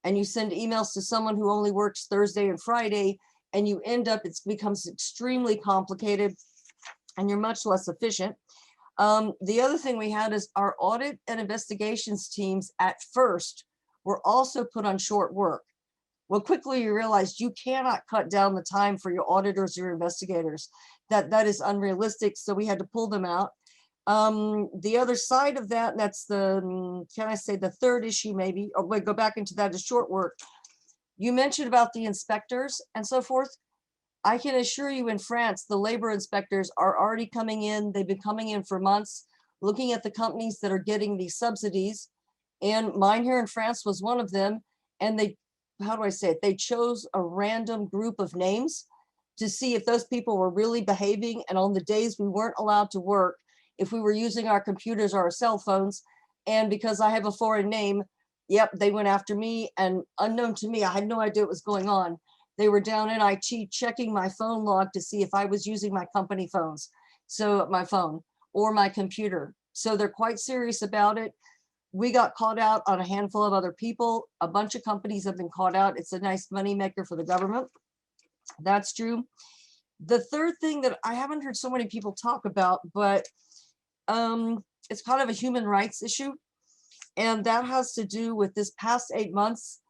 and you send emails to someone who only works Thursday and Friday, and you end up, it becomes extremely complicated, and you're much less efficient. The other thing we had is our audit and investigations teams at first were also put on short work. Well, quickly you realized you cannot cut down the time for your auditors or your investigators. That is unrealistic, so we had to pull them out. The other side of that, and that's the third issue maybe, or wait, go back into that, is short work. You mentioned about the inspectors and so forth. I can assure you in France, the labor inspectors are already coming in. They've been coming in for months, looking at the companies that are getting these subsidies. And mine here in France was one of them. And they, how do I say it? They chose a random group of names to see if those people were really behaving. And on the days we weren't allowed to work, if we were using our computers or our cell phones, and because I have a foreign name, yep, they went after me. And unknown to me, I had no idea what was going on. They were down in IT checking my phone log to see if I was using my company phones, so my phone or my computer. So they're quite serious about it. We got caught out on a handful of other people. A bunch of companies have been caught out. It's a nice moneymaker for the government. That's true. The third thing that I haven't heard so many people talk about, but it's kind of a human rights issue. And that has to do with this past 8 months.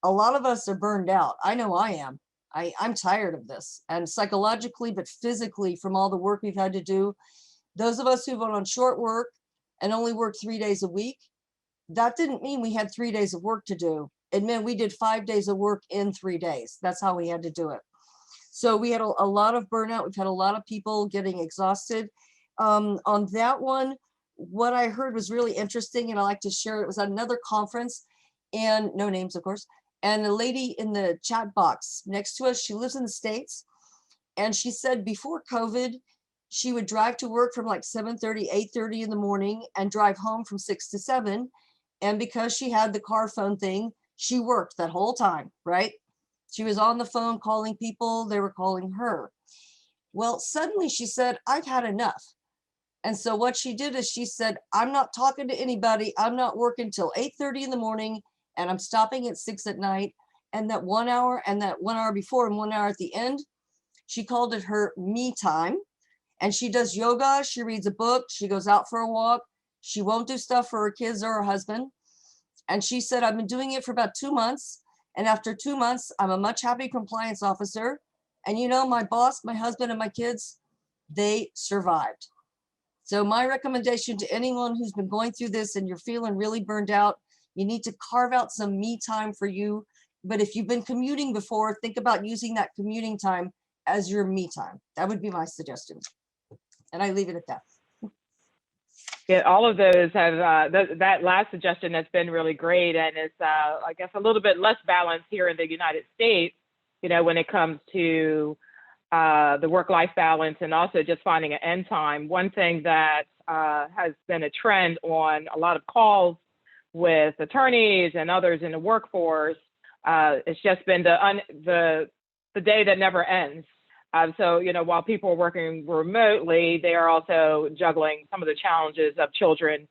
A lot of us are burned out. I know I am. I'm tired of this, and psychologically, but physically, from all the work we've had to do. Those of us who went on short work and only worked 3 days a week, that didn't mean we had 3 days of work to do. It meant we did 5 days of work in 3 days. That's how we had to do it. So we had a lot of burnout. We've had a lot of people getting exhausted. On that one, what I heard was really interesting, and I like to share it. It was at another conference, and no names, of course. And a lady in the chat box next to us, she lives in the States. And she said before COVID, she would drive to work from like 7:30, 8:30 in the morning and drive home from 6 to 7. And because she had the car phone thing, she worked that whole time, right? She was on the phone calling people, they were calling her. Well, suddenly she said, I've had enough. And so what she did is she said, I'm not talking to anybody. I'm not working till 8:30 in the morning and I'm stopping at 6 at night. And that 1 hour and that 1 hour before and 1 hour at the end, she called it her me time. And she does yoga, she reads a book, she goes out for a walk. She won't do stuff for her kids or her husband. And she said, I've been doing it for about 2 months. And after 2 months, I'm a much happy compliance officer. And you know, my boss, my husband, and my kids, they survived. So my recommendation to anyone who's been going through this and you're feeling really burned out, you need to carve out some me time for you. But if you've been commuting before, think about using that commuting time as your me time. That would be my suggestion. And I leave it at that. Yeah, all of those have, that last suggestion has been really great. And it's, I guess, a little bit less balanced here in the United States, you know, when it comes to the work-life balance and also just finding an end time. One thing that has been a trend on a lot of calls with attorneys and others in the workforce, it's just been the day that never ends. So, you know, while people are working remotely, they are also juggling some of the challenges of children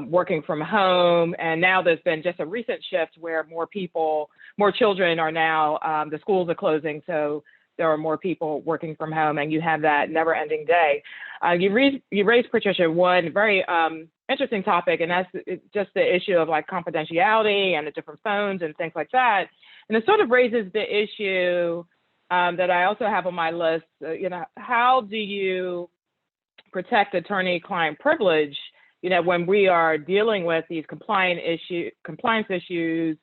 working from home. And now there's been just a recent shift where more children are now, the schools are closing. So there are more people working from home and you have that never ending day. You raised, Patricia, one very interesting topic, and that's just the issue of like confidentiality and the different phones and things like that. And it sort of raises the issue that I also have on my list, you know, how do you protect attorney-client privilege, you know, when we are dealing with these compliance issues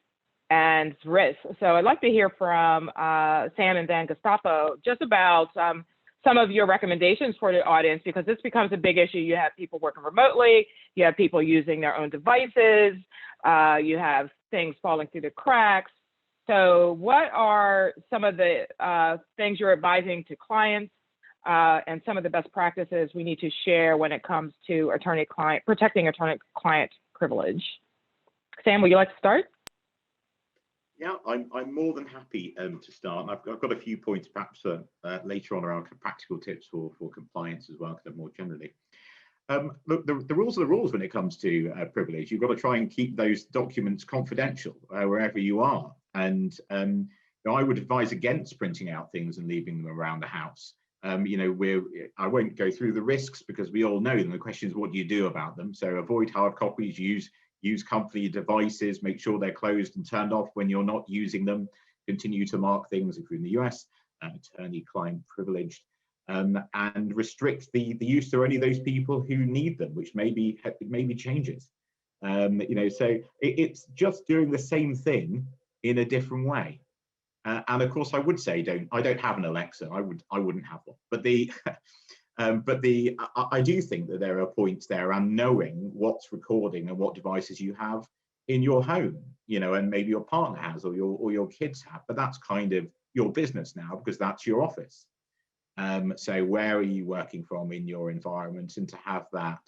and risks? So I'd like to hear from Sam and then Gustavo just about some of your recommendations for the audience, because this becomes a big issue. You have people working remotely, you have people using their own devices, you have things falling through the cracks. So what are some of the things you're advising to clients and some of the best practices we need to share when it comes to protecting attorney-client privilege? Sam, would you like to start? Yeah, I'm more than happy to start. And I've got a few points perhaps later on around practical tips for compliance as well, kind of more generally. Look, the rules are the rules when it comes to privilege. You've got to try and keep those documents confidential wherever you are. And you know, I would advise against printing out things and leaving them around the house. You know, I won't go through the risks because we all know them. The question is, what do you do about them? So avoid hard copies, use company devices, make sure they're closed and turned off when you're not using them. Continue to mark things, if you're in the US, attorney-client privileged, and restrict the use to only those people who need them, which maybe changes. You know, so it's just doing the same thing in a different way. And of course, I would say I don't have an Alexa. I wouldn't have one. But I do think that there are points there around knowing what's recording and what devices you have in your home, you know, and maybe your partner has or your kids have. But that's kind of your business now because that's your office. So where are you working from in your environment, and to have that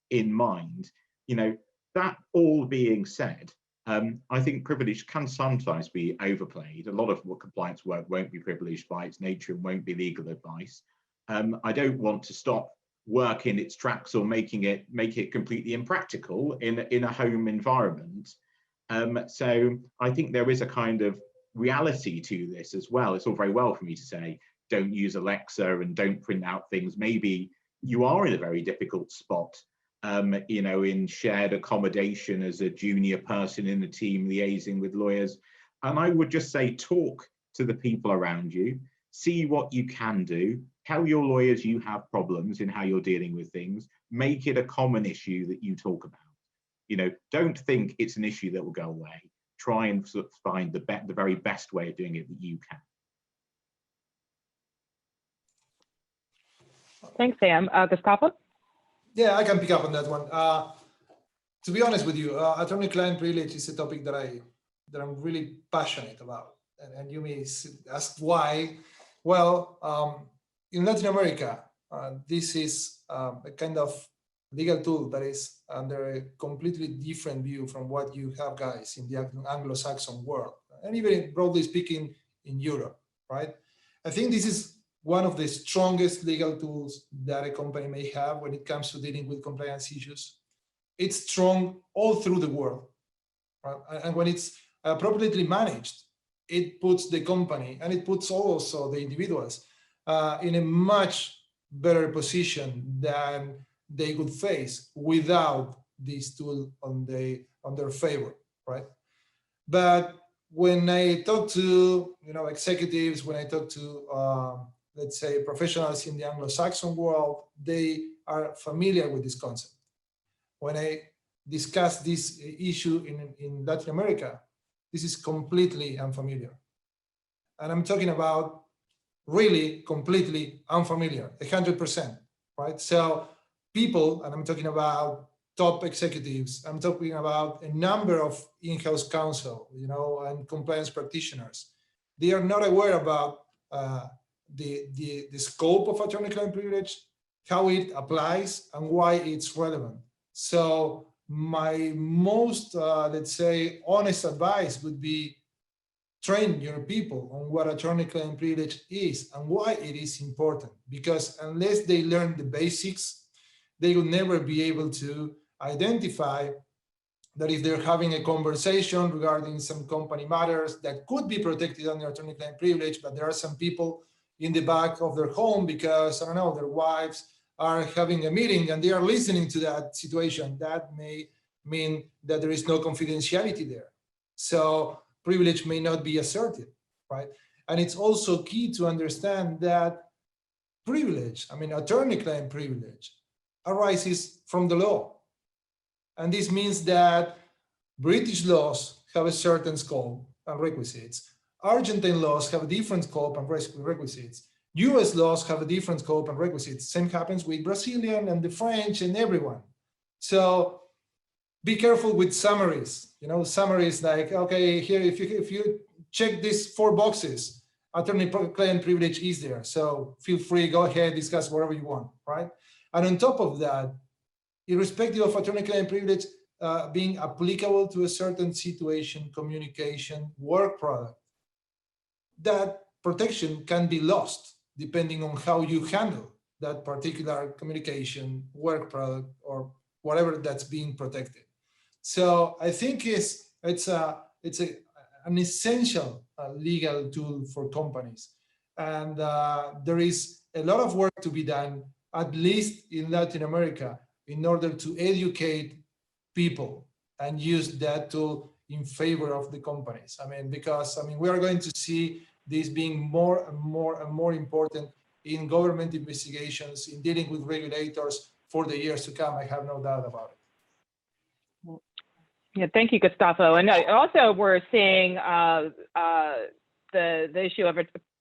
in mind, you know, that all being said, I think privilege can sometimes be overplayed. A lot of compliance work won't be privileged by its nature and won't be legal advice. I don't want to stop work in its tracks or make it completely impractical in a home environment. So I think there is a kind of reality to this as well. It's all very well for me to say, don't use Alexa and don't print out things. Maybe you are in a very difficult spot, you know, in shared accommodation as a junior person in the team liaising with lawyers. And I would just say, talk to the people around you, see what you can do, tell your lawyers you have problems in how you're dealing with things, make it a common issue that you talk about. You know, don't think it's an issue that will go away. Try and sort of find the very best way of doing it that you can. Thanks, Sam. Gustavo? Yeah, I can pick up on that one. To be honest with you, attorney-client privilege is a topic that I that I'm really passionate about. And you may ask why. Well, in Latin America, this is a kind of legal tool that is under a completely different view from what you have, guys, in the Anglo-Saxon world, and even broadly speaking in Europe, right? I think this is one of the strongest legal tools that a company may have when it comes to dealing with compliance issues. It's strong all through the world, right? And when it's appropriately managed, it puts the company and it puts also the individuals in a much better position than they could face without this tool on their favor, right? But when I talk to executives, when I talk to let's say professionals in the Anglo-Saxon world, they are familiar with this concept. When I discuss this issue in Latin America, this is completely unfamiliar. And I'm talking about really completely unfamiliar, 100%, right? So people, and I'm talking about top executives, I'm talking about a number of in-house counsel, and compliance practitioners. They are not aware about the scope of attorney-client privilege, how it applies, and why it's relevant. So my most, let's say, honest advice would be train your people on what attorney-client privilege is and why it is important. Because unless they learn the basics, they will never be able to identify that if they're having a conversation regarding some company matters that could be protected under attorney-client privilege, but there are some people in the back of their home because, I don't know, their wives are having a meeting and they are listening to that situation, that may mean that there is no confidentiality there. So privilege may not be asserted, right? And it's also key to understand that privilege, attorney-client privilege, arises from the law. And this means that British laws have a certain scope and requisites. Argentine laws have a different scope and requisites. US laws have a different scope and requisites. Same happens with Brazilian and the French and everyone. So be careful with summaries. Summaries like, okay, here, if you check these 4 boxes, attorney-client privilege is there. So feel free, go ahead, discuss whatever you want, right? And on top of that, irrespective of attorney-client privilege being applicable to a certain situation, communication, work product, that protection can be lost depending on how you handle that particular communication, work product, or whatever that's being protected. So I think it's an essential legal tool for companies. And there is a lot of work to be done, at least in Latin America, in order to educate people and use that tool in favor of the companies. Because we are going to see this being more and more and more important in government investigations, in dealing with regulators for the years to come. I have no doubt about it. Yeah, thank you, Gustavo. And also we're seeing the issue of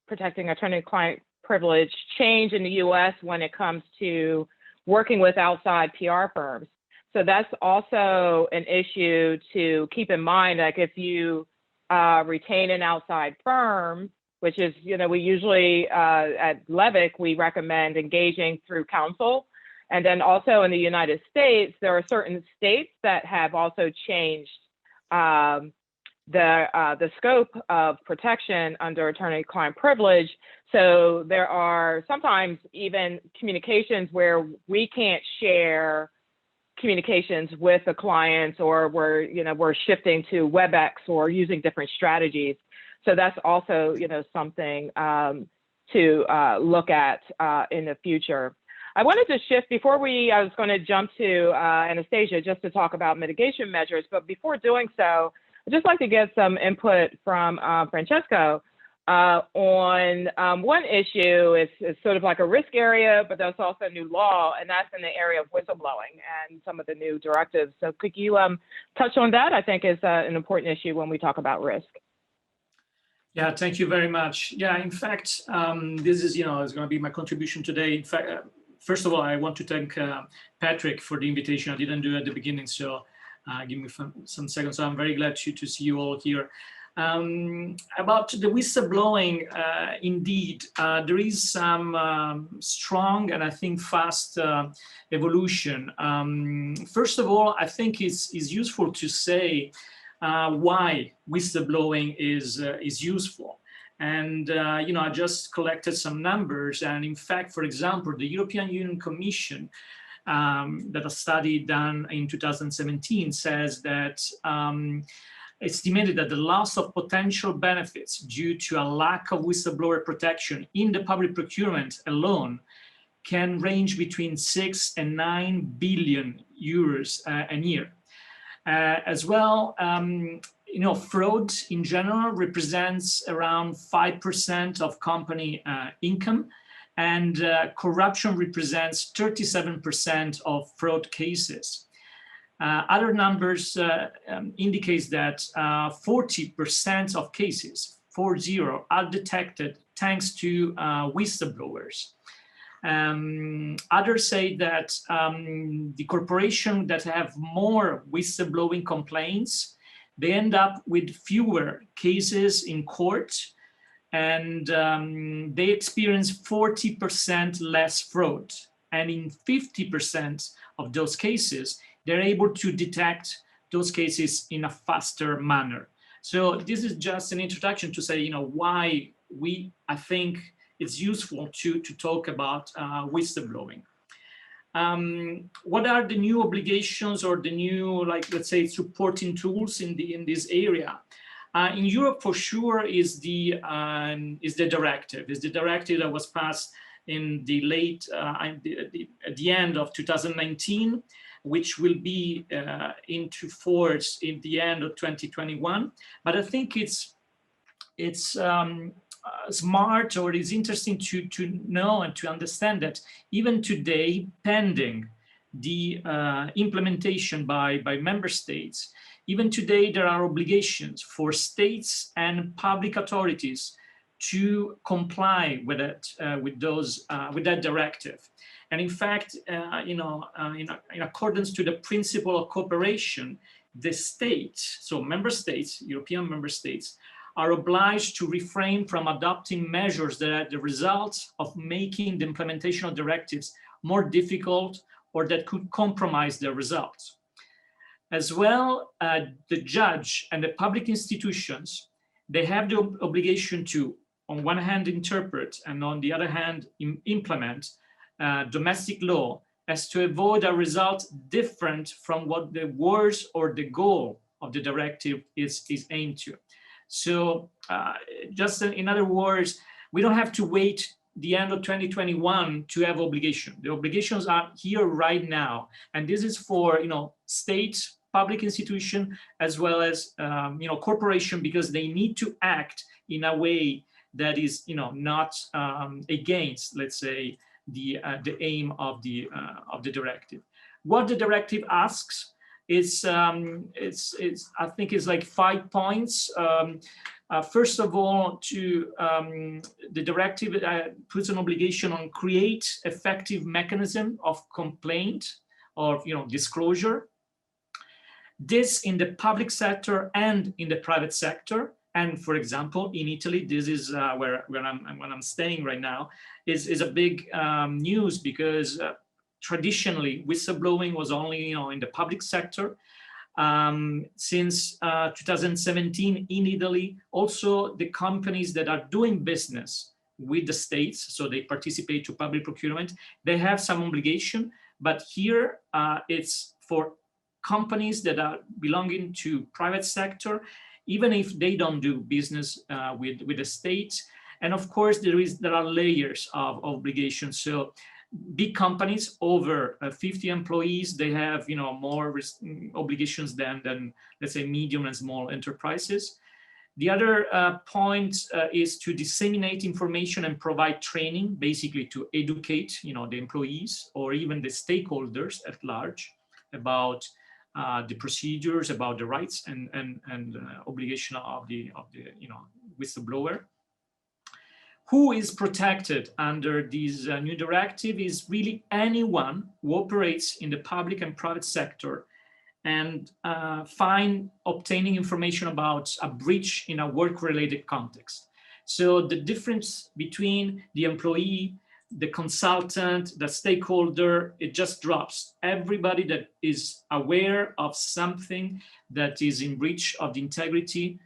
protecting attorney-client privilege change in the US when it comes to working with outside PR firms. So that's also an issue to keep in mind. Like if you retain an outside firm, which is, we usually at Levick, we recommend engaging through counsel. And then also in the United States, there are certain states that have also changed the scope of protection under attorney-client privilege. So there are sometimes even communications where we can't share communications with the clients, or we're shifting to WebEx or using different strategies. So that's also something to look at in the future. I wanted to shift I was going to jump to Anastasia just to talk about mitigation measures, but before doing so, I'd just like to get some input from Francesco on one issue. It's sort of like a risk area, but there's also a new law, and that's in the area of whistleblowing and some of the new directives. So could you touch on that? I think is an important issue when we talk about risk. Yeah, thank you very much. Yeah, in fact, this is, is going to be my contribution today. In fact, first of all, I want to thank Patrick for the invitation. I didn't do it at the beginning, so Give me some seconds. So I'm very glad to see you all here. About the whistleblowing, indeed, there is some strong and I think fast evolution. First of all, I think it's useful to say why whistleblowing is useful. And, you know, I just collected some numbers. And in fact, for example, the European Union Commission that a study done in 2017 says that estimated that the loss of potential benefits due to a lack of whistleblower protection in the public procurement alone can range between 6 and 9 billion euros a year. As well, you know, fraud in general represents around 5% of company income, and corruption represents 37% of fraud cases. Other numbers indicates that 40% of cases, 40, are detected thanks to whistleblowers. Others say that the corporation that have more whistleblowing complaints, they end up with fewer cases in court, and they experience 40% less fraud. And in 50% of those cases, they're able to detect those cases in a faster manner. So this is just an introduction to say, you know, why I think it's useful to talk about whistleblowing. What are the new obligations or the new, like, let's say, supporting tools in this area? In Europe, for sure, is the directive. Is the directive that was passed in the late, at the end of 2019, which will be into force in the end of 2021. But I think it's smart, or it's interesting to know and to understand that even today, pending the implementation by member states, even today there are obligations for states and public authorities to comply with it, with that directive. And in fact, you know, in accordance to the principle of cooperation, the states, so member states, European member states, are obliged to refrain from adopting measures that are the result of making the implementation of directives more difficult or that could compromise their results. As well, the judge and the public institutions, they have the obligation to, on one hand, interpret, and on the other hand, implement domestic law as to avoid a result different from what the words or the goal of the directive is aimed to. So just in other words, we don't have to wait the end of 2021 to have obligation. The obligations are here right now. And this is for, you know, state, public institution, as well as, you know, corporation, because they need to act in a way that is, you know, not against, let's say, the aim of the directive. What the directive asks is, I think it's like 5 points. First of all, the directive puts an obligation on create effective mechanism of complaint or, you know, disclosure. This in the public sector and in the private sector. And for example, in Italy, this is where I'm staying right now, is a big news, because traditionally whistleblowing was only, you know, in the public sector. Since 2017 in Italy, also the companies that are doing business with the states, so they participate to public procurement, they have some obligation, but here it's for companies that are belonging to private sector, even if they don't do business with the state. And of course, there are layers of obligations. So big companies over 50 employees, they have, you know, more obligations than let's say medium and small enterprises. The other point is to disseminate information and provide training, basically to educate, you know, the employees or even the stakeholders at large about the procedures, about the rights and obligation of the you know, whistleblower. Who is protected under this new directive is really anyone who operates in the public and private sector and obtaining information about a breach in a work-related context. So the difference between the employee, the consultant, the stakeholder, it just drops. Everybody that is aware of something that is in breach of the integrity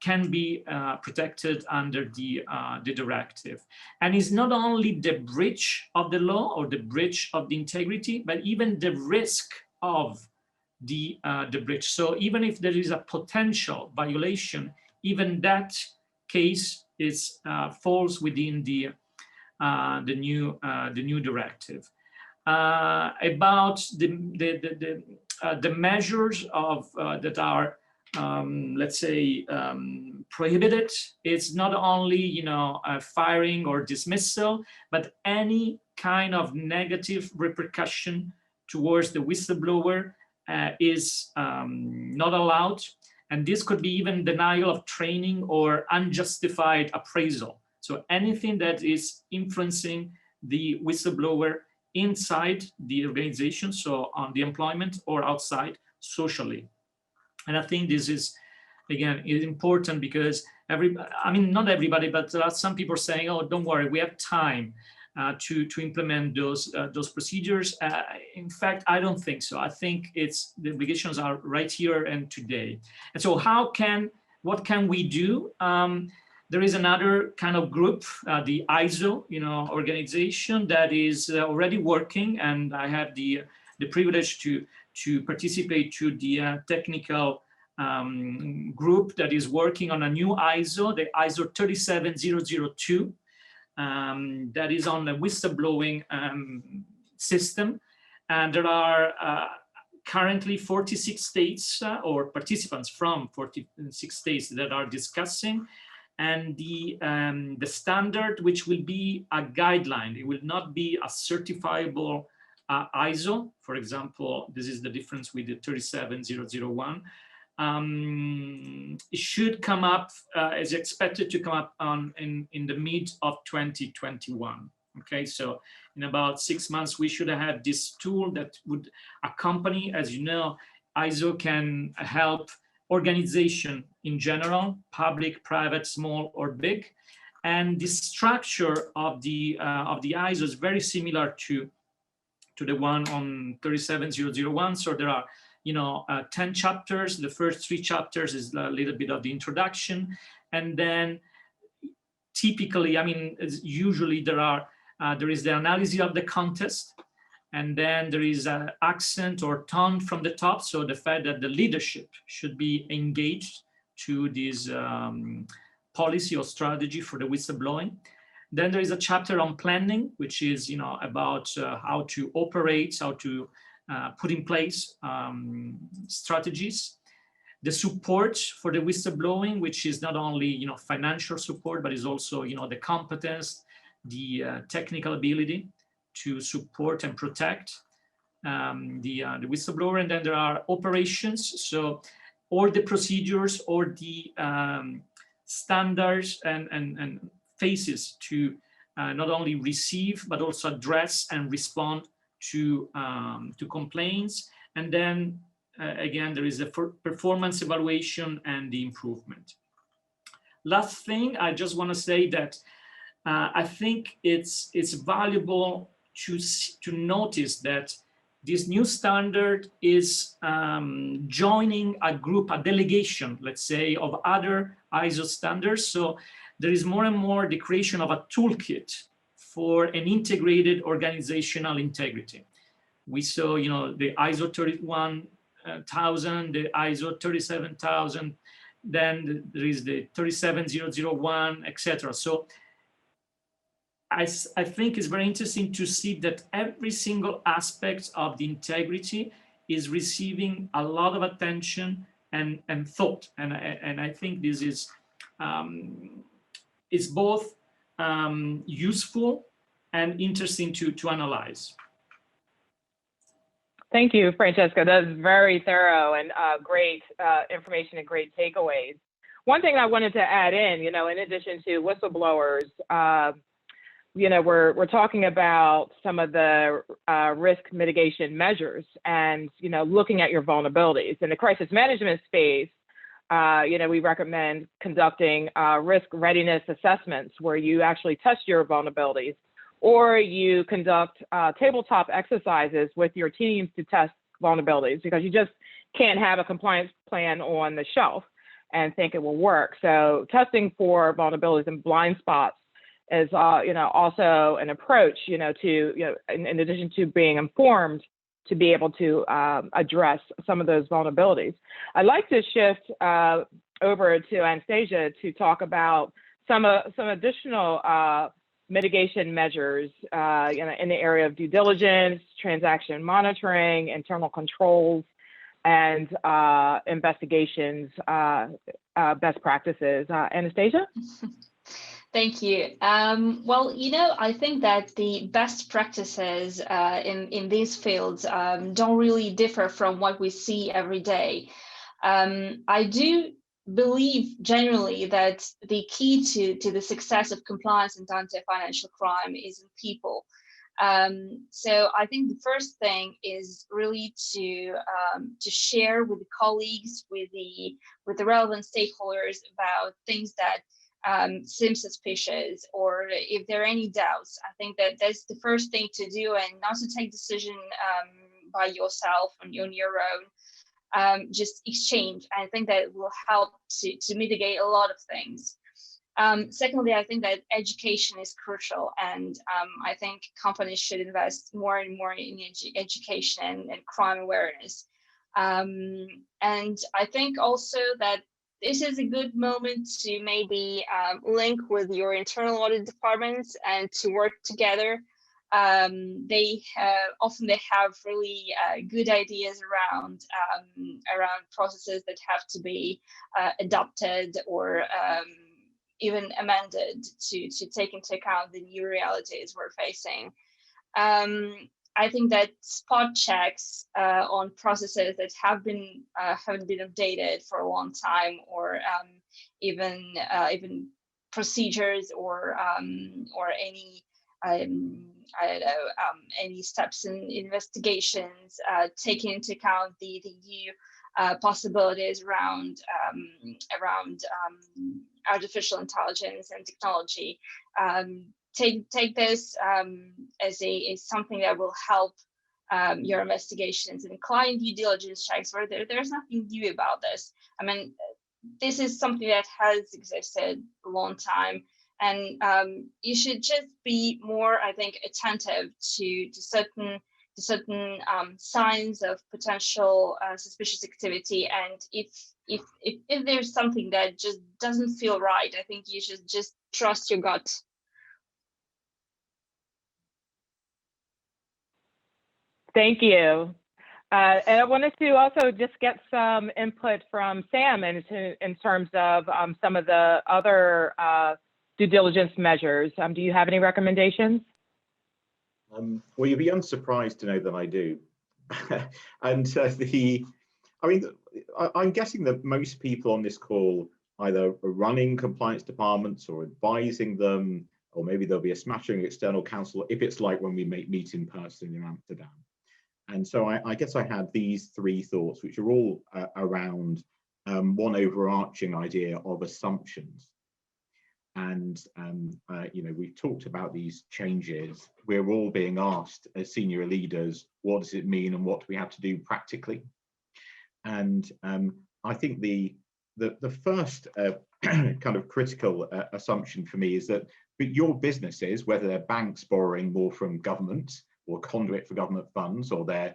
can be protected under the directive. And it's not only the breach of the law or the breach of the integrity, but even the risk of the breach. So even if there is a potential violation, even that case is falls within the new directive. About the measures of that are let's say prohibited, it's not only firing or dismissal, but any kind of negative repercussion towards the whistleblower is not allowed. And this could be even denial of training or unjustified appraisal. So anything that is influencing the whistleblower inside the organization, so on the employment or outside socially. And I think this is, again, is important because not everybody, but there are some people saying, oh, don't worry, we have time to implement those procedures. In fact, I don't think so. I think the obligations are right here and today. And so what can we do? There is another kind of group, the ISO, organization that is already working, and I have the privilege to participate to the technical group that is working on a new ISO, the ISO 37002, that is on the whistleblowing system. And there are currently 46 states or participants from 46 states that are discussing. And the standard, which will be a guideline, it will not be a certifiable ISO. For example, this is the difference with the 37001. It should come up, is expected to come up in the mid of 2021. Okay, so in about 6 months, we should have this tool that would accompany, as you know, ISO can help organization in general, public, private, small, or big. And the structure of the ISO is very similar to the one on 37001. So there are 10 chapters. The first 3 chapters is a little bit of the introduction. And then typically, usually there is the analysis of the context. And then there is an accent or tone from the top. So the fact that the leadership should be engaged to this policy or strategy for the whistleblowing. Then there is a chapter on planning, which is about how to operate, how to put in place strategies. The support for the whistleblowing, which is not only financial support, but is also the competence, the technical ability to support and protect the whistleblower. And then there are operations, so all the procedures or the standards and phases to not only receive but also address and respond to complaints. And then again, there is a performance evaluation and the improvement. Last thing, I just want to say that I think it's valuable to notice that this new standard is joining a group, a delegation, let's say, of other ISO standards. So there is more and more the creation of a toolkit for an integrated organizational integrity. We saw, the ISO 31000, the ISO 37000, then there is the 37001, etc. So I think it's very interesting to see that every single aspect of the integrity is receiving a lot of attention and thought. And I think this is both useful and interesting to analyze. Thank you, Francesco. That's very thorough and great information and great takeaways. One thing I wanted to add in addition to whistleblowers, we're talking about some of the risk mitigation measures and, looking at your vulnerabilities. In the crisis management space, we recommend conducting risk readiness assessments where you actually test your vulnerabilities, or you conduct tabletop exercises with your teams to test vulnerabilities, because you just can't have a compliance plan on the shelf and think it will work. So testing for vulnerabilities and blind spots is, also an approach, to, in addition to being informed, to be able to address some of those vulnerabilities. I'd like to shift over to Anastasia to talk about some additional mitigation measures in the area of due diligence, transaction monitoring, internal controls, and investigations, best practices. Anastasia? Thank you. Well, I think that the best practices in these fields don't really differ from what we see every day. I do believe generally that the key to the success of compliance and anti-financial crime is in people. So I think the first thing is really to share with the colleagues, with the relevant stakeholders about things that seem suspicious, or if there are any doubts. I think that that's the first thing to do, and not to take decision by yourself on your own. Just exchange. I think that will help to mitigate a lot of things. Secondly, I think that education is crucial, and I think companies should invest more and more in education and crime awareness. And I think also that this is a good moment to maybe link with your internal audit departments and to work together. They often have really good ideas around processes that have to be adopted or even amended to take into account the new realities we're facing. I think that spot checks on processes that haven't been updated for a long time, or even procedures or any I don't know, any steps in investigations, taking into account the new possibilities around artificial intelligence and technology. Take this as something that will help your investigations and client due diligence checks, where there's nothing new about this. I mean, this is something that has existed a long time, and you should just be more, I think, attentive to certain signs of potential suspicious activity. And if there's something that just doesn't feel right, I think you should just trust your gut. Thank you. And I wanted to also just get some input from Sam in terms of some of the other due diligence measures. Do you have any recommendations? Well, you'll be unsurprised to know that I do. And I'm guessing that most people on this call either are running compliance departments or advising them, or maybe there'll be a smattering external counsel if it's like when we meet in person in Amsterdam. And so I guess I had these three thoughts, which are all around one overarching idea of assumptions. And we've talked about these changes. We're all being asked as senior leaders, what does it mean and what do we have to do practically? And I think the first kind of critical assumption for me is that your businesses, whether they're banks borrowing more from government or conduit for government funds, or they're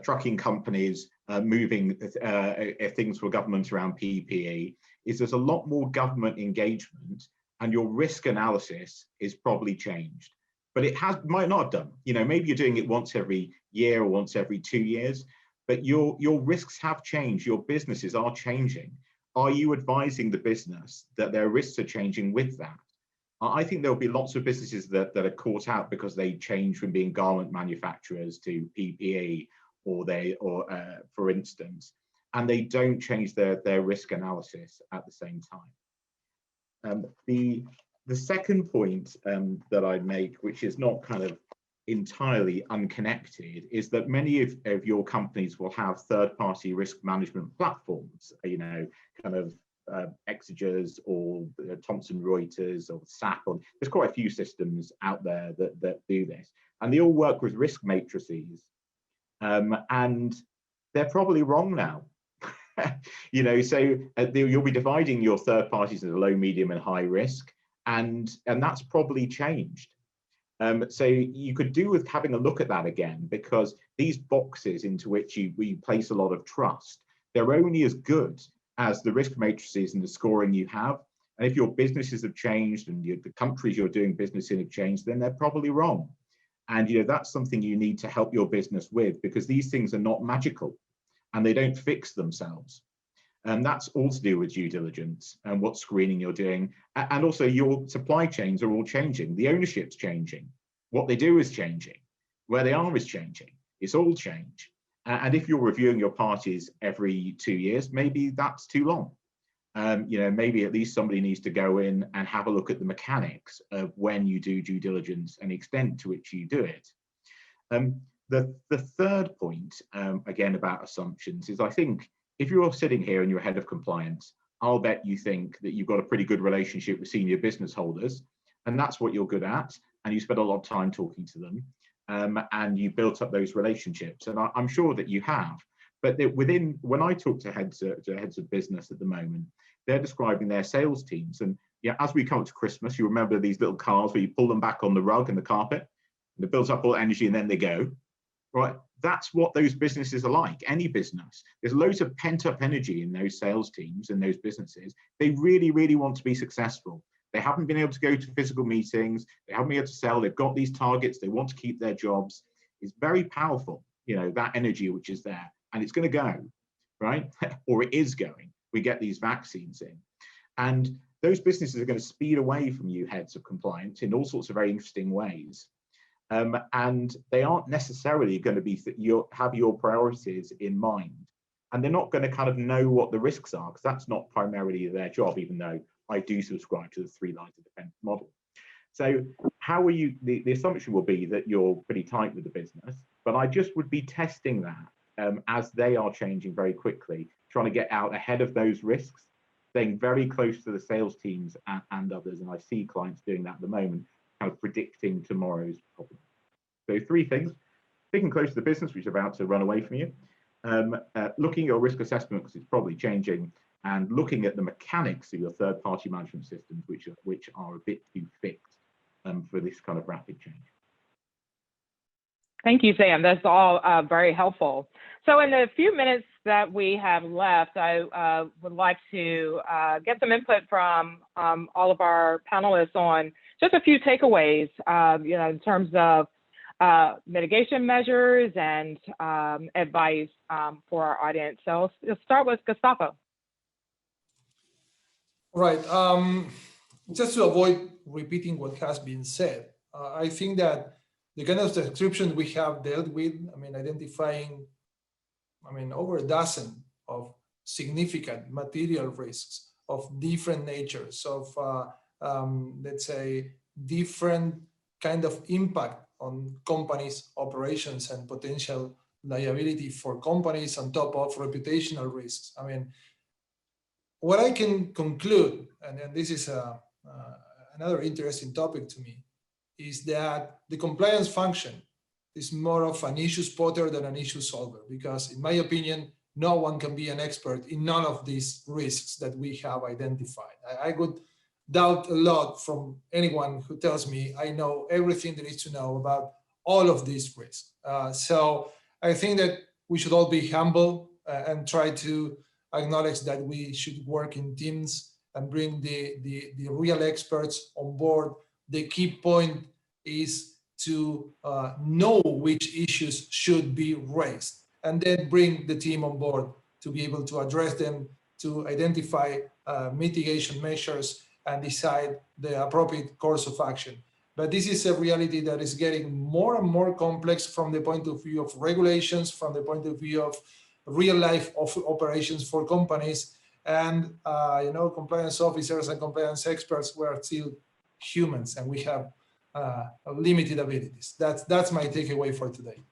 trucking companies moving things for government around PPE, is there's a lot more government engagement, and your risk analysis is probably changed. But it might not have done. Maybe you're doing it once every year or once every 2 years, but your risks have changed. Your businesses are changing. Are you advising the business that their risks are changing with that? I think there'll be lots of businesses that are caught out because they change from being garment manufacturers to PPE, for instance, and they don't change their risk analysis at the same time. The second point that I'd make, which is not kind of entirely unconnected, is that many of your companies will have third-party risk management platforms, you know, kind of Exegers or Thomson Reuters or SAP. Or, there's quite a few systems out there that do this, and they all work with risk matrices, and they're probably wrong now. You know, so you'll be dividing your third parties into low, medium, and high risk, and that's probably changed. So you could do with having a look at that again, because these boxes into which we place a lot of trust, they're only as good as the risk matrices and the scoring you have. And if your businesses have changed and the countries you're doing business in have changed, then they're probably wrong. And you know, that's something you need to help your business with, because these things are not magical and they don't fix themselves. And that's all to do with due diligence and what screening you're doing. And also your supply chains are all changing. The ownership's changing. What they do is changing. Where they are is changing. It's all change. And if you're reviewing your parties every 2 years, maybe that's too long. You know, maybe at least somebody needs to go in and have a look at the mechanics of when you do due diligence and the extent to which you do it. The third point, again, about assumptions is, I think, if you're sitting here and you're head of compliance, I'll bet you think that you've got a pretty good relationship with senior business holders, and that's what you're good at, and you spend a lot of time talking to them, and you built up those relationships, and I'm sure that you have. But when I talk to heads of business at the moment, they're describing their sales teams, and yeah, as we come up to Christmas, you remember these little cars where you pull them back on the rug and the carpet, and it builds up all energy, and then they go. Right, that's what those businesses are like, any business. There's loads of pent-up energy in those sales teams and those businesses. They really, really want to be successful. They haven't been able to go to physical meetings. They haven't been able to sell. They've got these targets. They want to keep their jobs. It's very powerful, you know, that energy which is there. And it's going to go, right? Or it is going. We get these vaccines in. And those businesses are going to speed away from you heads of compliance in all sorts of very interesting ways. And they aren't necessarily going to be have your priorities in mind, and they're not going to kind of know what the risks are, because that's not primarily their job, even though I do subscribe to the 3 lines of defense model. So how are you, the assumption will be that you're pretty tight with the business, but I just would be testing that as they are changing very quickly, trying to get out ahead of those risks, staying very close to the sales teams and others, and I see clients doing that at the moment, kind of predicting tomorrow's problem. So 3 things: sticking close to the business, which is about to run away from you, looking at your risk assessment, because it's probably changing, and looking at the mechanics of your third-party management systems, which are a bit too fixed for this kind of rapid change. Thank you, Sam. That's all very helpful. So in the few minutes that we have left, I would like to get some input from all of our panelists on just a few takeaways, you know, in terms of mitigation measures and advice for our audience. So let's start with Gustavo. Right. Just to avoid repeating what has been said, I think that the kind of description we have dealt with, I mean, identifying, I mean, over a dozen of significant material risks of different natures, of, let's say, different kind of impact on companies' operations and potential liability for companies on top of reputational risks. I mean, what I can conclude, and this is another interesting topic to me, is that the compliance function is more of an issue spotter than an issue solver, because in my opinion, no one can be an expert in none of these risks that we have identified. I would doubt a lot from anyone who tells me I know everything there is to know about all of these risks. So I think that we should all be humble and try to acknowledge that we should work in teams and bring the real experts on board. The key point is to know which issues should be raised, and then bring the team on board to be able to address them, to identify mitigation measures, and decide the appropriate course of action. But this is a reality that is getting more and more complex from the point of view of regulations, from the point of view of real life of operations for companies. And you know, compliance officers and compliance experts were still humans and we have limited abilities. That's my takeaway for today.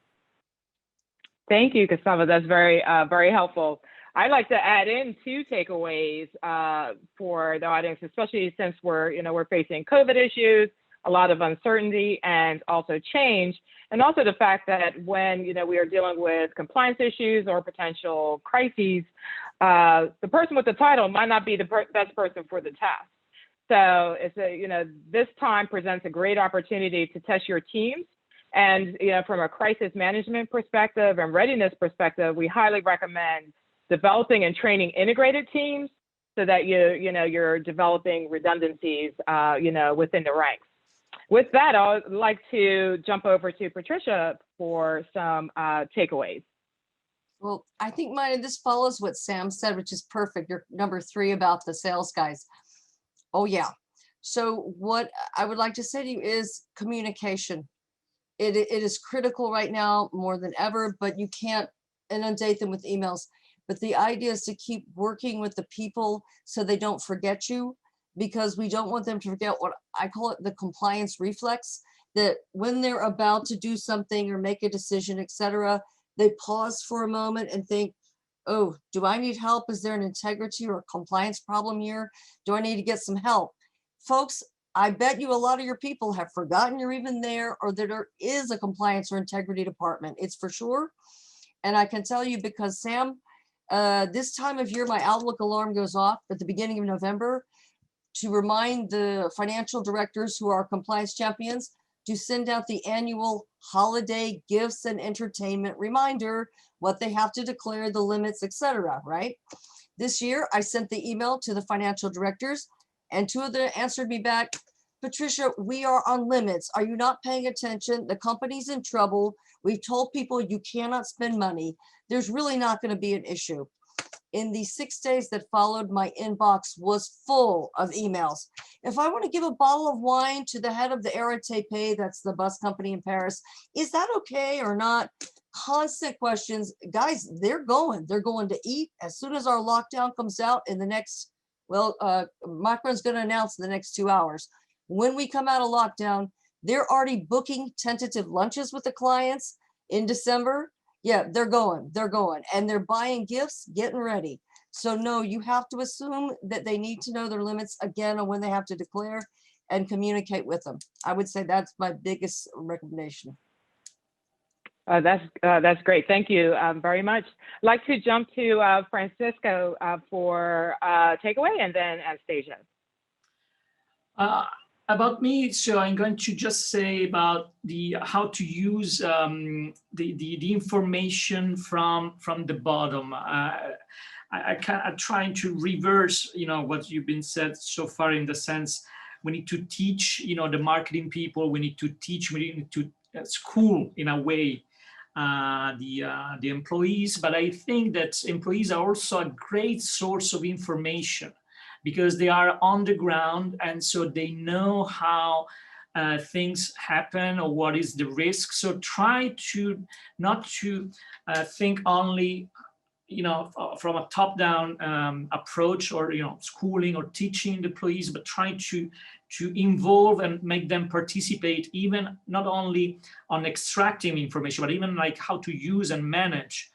Thank you, Gustavo. That's very, very helpful. I'd like to add in 2 takeaways for the audience, especially since we're facing COVID issues, a lot of uncertainty, and also change, and also the fact that when we are dealing with compliance issues or potential crises, the person with the title might not be the best person for the task. So it's this time presents a great opportunity to test your teams. And from a crisis management perspective and readiness perspective, we highly recommend developing and training integrated teams so that you're developing redundancies within the ranks. With that, I'd like to jump over to Patricia for some takeaways. Well, I think this follows what Sam said, which is perfect. Your number 3 about the sales guys. Oh yeah. So what I would like to say to you is communication. It is critical right now more than ever, but you can't inundate them with emails. But the idea is to keep working with the people so they don't forget you, because we don't want them to forget what I call it the compliance reflex, that when they're about to do something or make a decision, etc., they pause for a moment and think, oh, do I need help? Is there an integrity or a compliance problem here? Do I need to get some help? Folks, I bet you a lot of your people have forgotten you're even there, or that there is a compliance or integrity department. It's for sure. And I can tell you because Sam, this time of year, my Outlook alarm goes off at the beginning of November to remind the financial directors who are compliance champions to send out the annual holiday gifts and entertainment reminder, what they have to declare, the limits, etc. Right? This year, I sent the email to the financial directors, and 2 of them answered me back, Patricia, we are on limits. Are you not paying attention? The company's in trouble. We've told people you cannot spend money. There's really not going to be an issue. In the 6 days that followed, my inbox was full of emails. If I want to give a bottle of wine to the head of the RATP, that's the bus company in Paris, is that okay or not? Constant questions. Guys, they're going to eat as soon as our lockdown comes out in the next, Macron's going to announce in the next 2 hours. When we come out of lockdown, they're already booking tentative lunches with the clients in December. Yeah, they're going, and they're buying gifts, getting ready. So no, you have to assume that they need to know their limits again on when they have to declare and communicate with them. I would say that's my biggest recommendation. That's great. Thank you very much. I'd like to jump to Francisco for takeaway, and then Anastasia. About me, so I'm going to just say about how to use the information from the bottom. I'm trying to reverse, what you've been said so far, in the sense we need to teach, the marketing people. We need to school in a way the employees. But I think that employees are also a great source of information, because they are on the ground, and so they know how things happen or what is the risk. So try to not to think only, from a top-down approach, or schooling or teaching the employees, but try to involve and make them participate, even not only on extracting information, but even like how to use and manage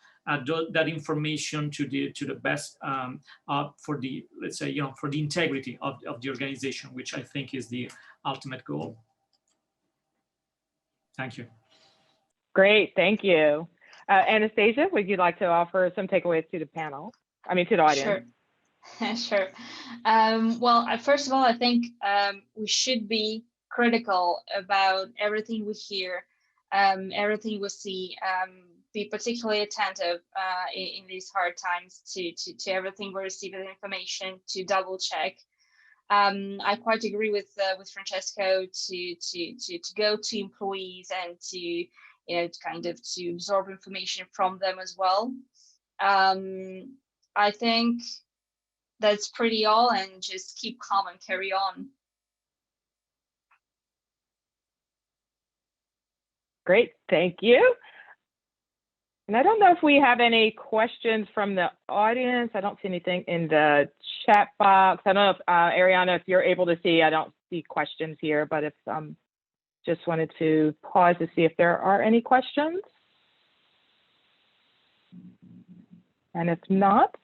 that information to the best for the, let's say, for the integrity of the organization, which I think is the ultimate goal. Thank you. Great, thank you. Anastasia, would you like to offer some takeaways to the panel? I mean, to the audience. Sure. Sure. Well, first of all, I think we should be critical about everything we hear, everything we see. Be particularly attentive in these hard times to everything we receive as information, to double check. I quite agree with Francesco to go to employees and to to absorb information from them as well. I think that's pretty all, and just keep calm and carry on. Great, thank you. And I don't know if we have any questions from the audience. I don't see anything in the chat box. I don't know if, Ariana, if you're able to see, I don't see questions here, but if just wanted to pause to see if there are any questions. And if not,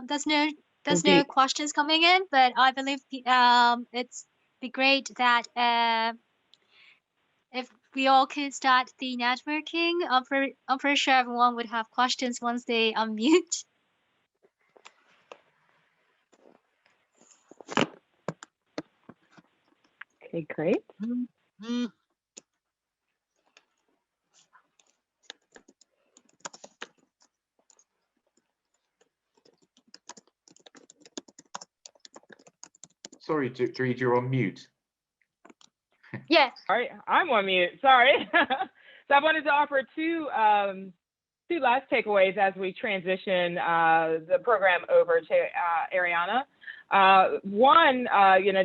there's no questions coming in, but I believe it's be great that if we all could start the networking. I'm pretty sure everyone would have questions once they unmute. okay, great. Sorry, Dorit, you're on mute. Yeah. All right, I'm on mute. Sorry. So I wanted to offer two last takeaways as we transition the program over to Ariana. One,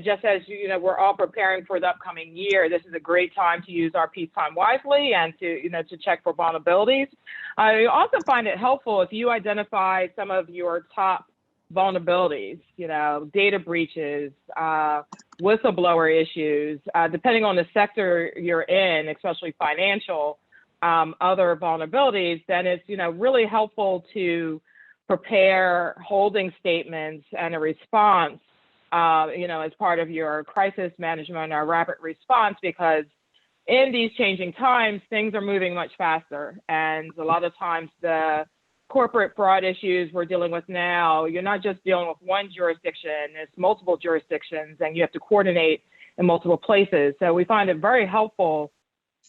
just as we're all preparing for the upcoming year, this is a great time to use our peacetime wisely and to check for vulnerabilities. I also find it helpful if you identify some of your top vulnerabilities, data breaches, whistleblower issues, depending on the sector you're in, especially financial, other vulnerabilities, then it's, really helpful to prepare holding statements and a response, as part of your crisis management or rapid response, because in these changing times, things are moving much faster. And a lot of times the corporate fraud issues we're dealing with now, you're not just dealing with one jurisdiction, it's multiple jurisdictions, and you have to coordinate in multiple places. So we find it very helpful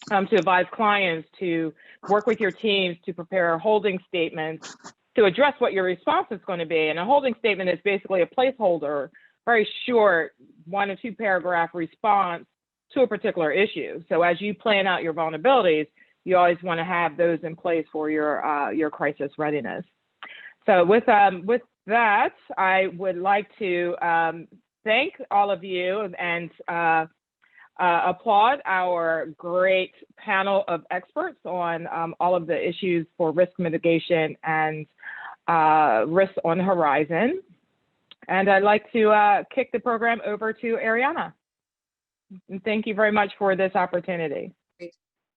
to advise clients to work with your teams to prepare holding statements to address what your response is going to be. And a holding statement is basically a placeholder, very short, 1 or 2 paragraph response to a particular issue. So as you plan out your vulnerabilities, you always want to have those in place for your crisis readiness. So with that, I would like to thank all of you and applaud our great panel of experts on all of the issues for risk mitigation and risks on the horizon. And I'd like to kick the program over to Ariana. And thank you very much for this opportunity.